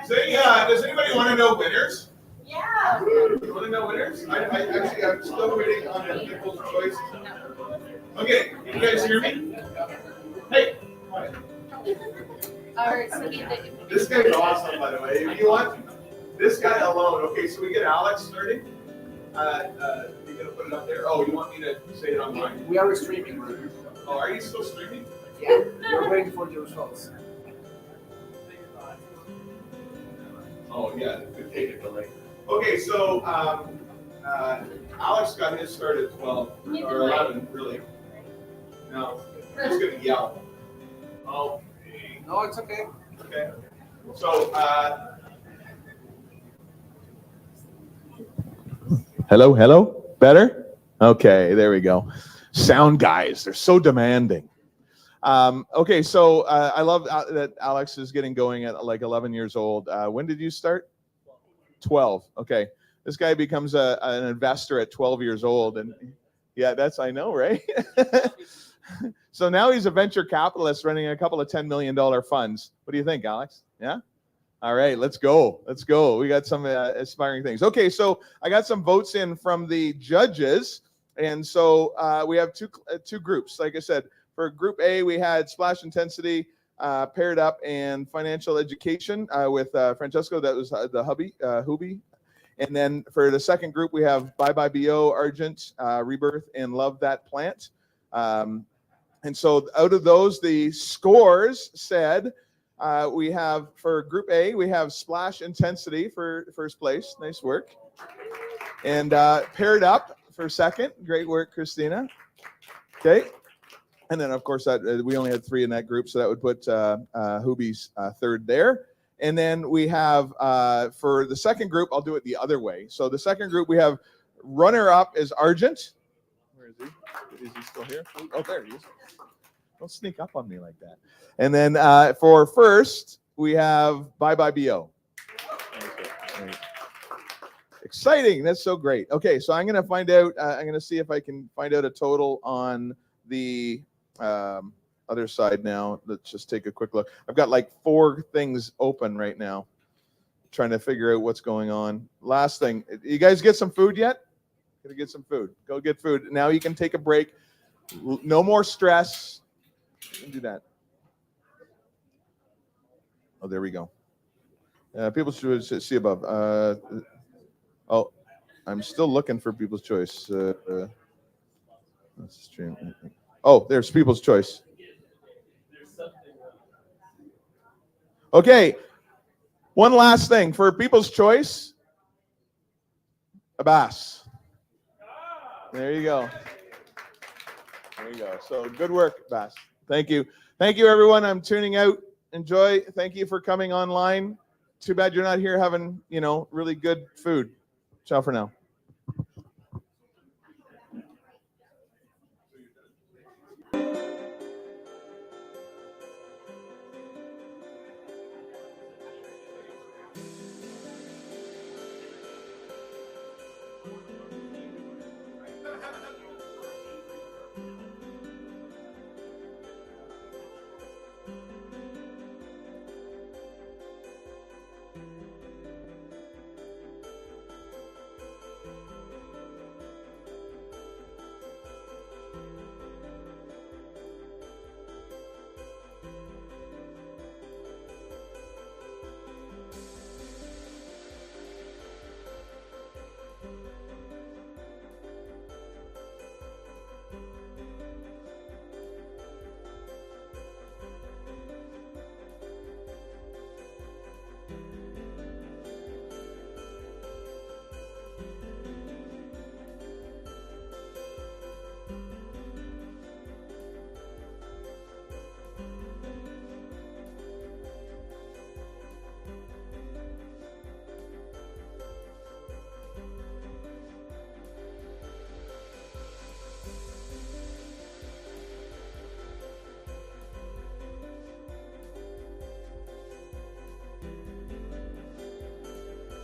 So yeah, does anybody want to know winners? Yeah. You want to know winners? I'm still waiting on the people's choice. Okay, you guys hear me? Hey. This guy's awesome, by the way. If you want this guy alone, okay. So we get Alex started. You're gonna put it up there. Oh, you want me to say it online? We are streaming. Oh, are you still streaming? Yeah, we're waiting for the results. Oh yeah, good data delay. Okay, so Alex got his start at 12 or 11, really. Now he's gonna yell. Oh. No, it's okay. Okay. So. Hello. Better? Okay, there we go. sound guys. They're so demanding. Okay, so I love that Alex is getting going at like 11 years old. When did you start? 12. Okay. This guy becomes an investor at 12 years old. And yeah, I know, right? So now he's a venture capitalist running a couple of $10 million funds. What do you think, Alex? Yeah? All right, let's go. Let's go. We got some aspiring things. Okay, so I got some votes in from the judges. And so we have two groups. Like I said, for Group A, we had Splash Intensity, Paired Up, and Financial Education with Francesco. That was the Hubie. And then for the second group, we have Bye Bye BO, Argent, Rebirth, and Love That Plant. And so out of those, the scores said we have for Group A, we have Splash Intensity for first place. Nice work. And Paired Up for second. Great work, Christina. Okay. And then, of course, we only had 3 in that group, so that would put Hubie's third there. And then we have, for the second group, I'll do it the other way. So the second group, we have runner-up is Argent. Where is he? Is he still here? Oh, there he is. Don't sneak up on me like that. And then for first, we have Bye Bye BO. Exciting. That's so great. Okay, so I'm going to find out, I'm going to see if I can find out a total on the other side now. Let's just take a quick look. I've got like 4 things open right now, trying to figure out what's going on. Last thing, you guys get some food yet? Gotta get some food. Go get food. Now you can take a break. No more stress. You can do that. Oh, there we go. People's Choice, see above. Oh, I'm still looking for People's Choice. Let's stream. Oh, there's People's Choice. Okay, one last thing for People's Choice. Abbas. There you go. There you go. So good work, Abbas. Thank you. Thank you, everyone. I'm tuning out. Enjoy. Thank you for coming online. Too bad you're not here having, really good food. Ciao for now.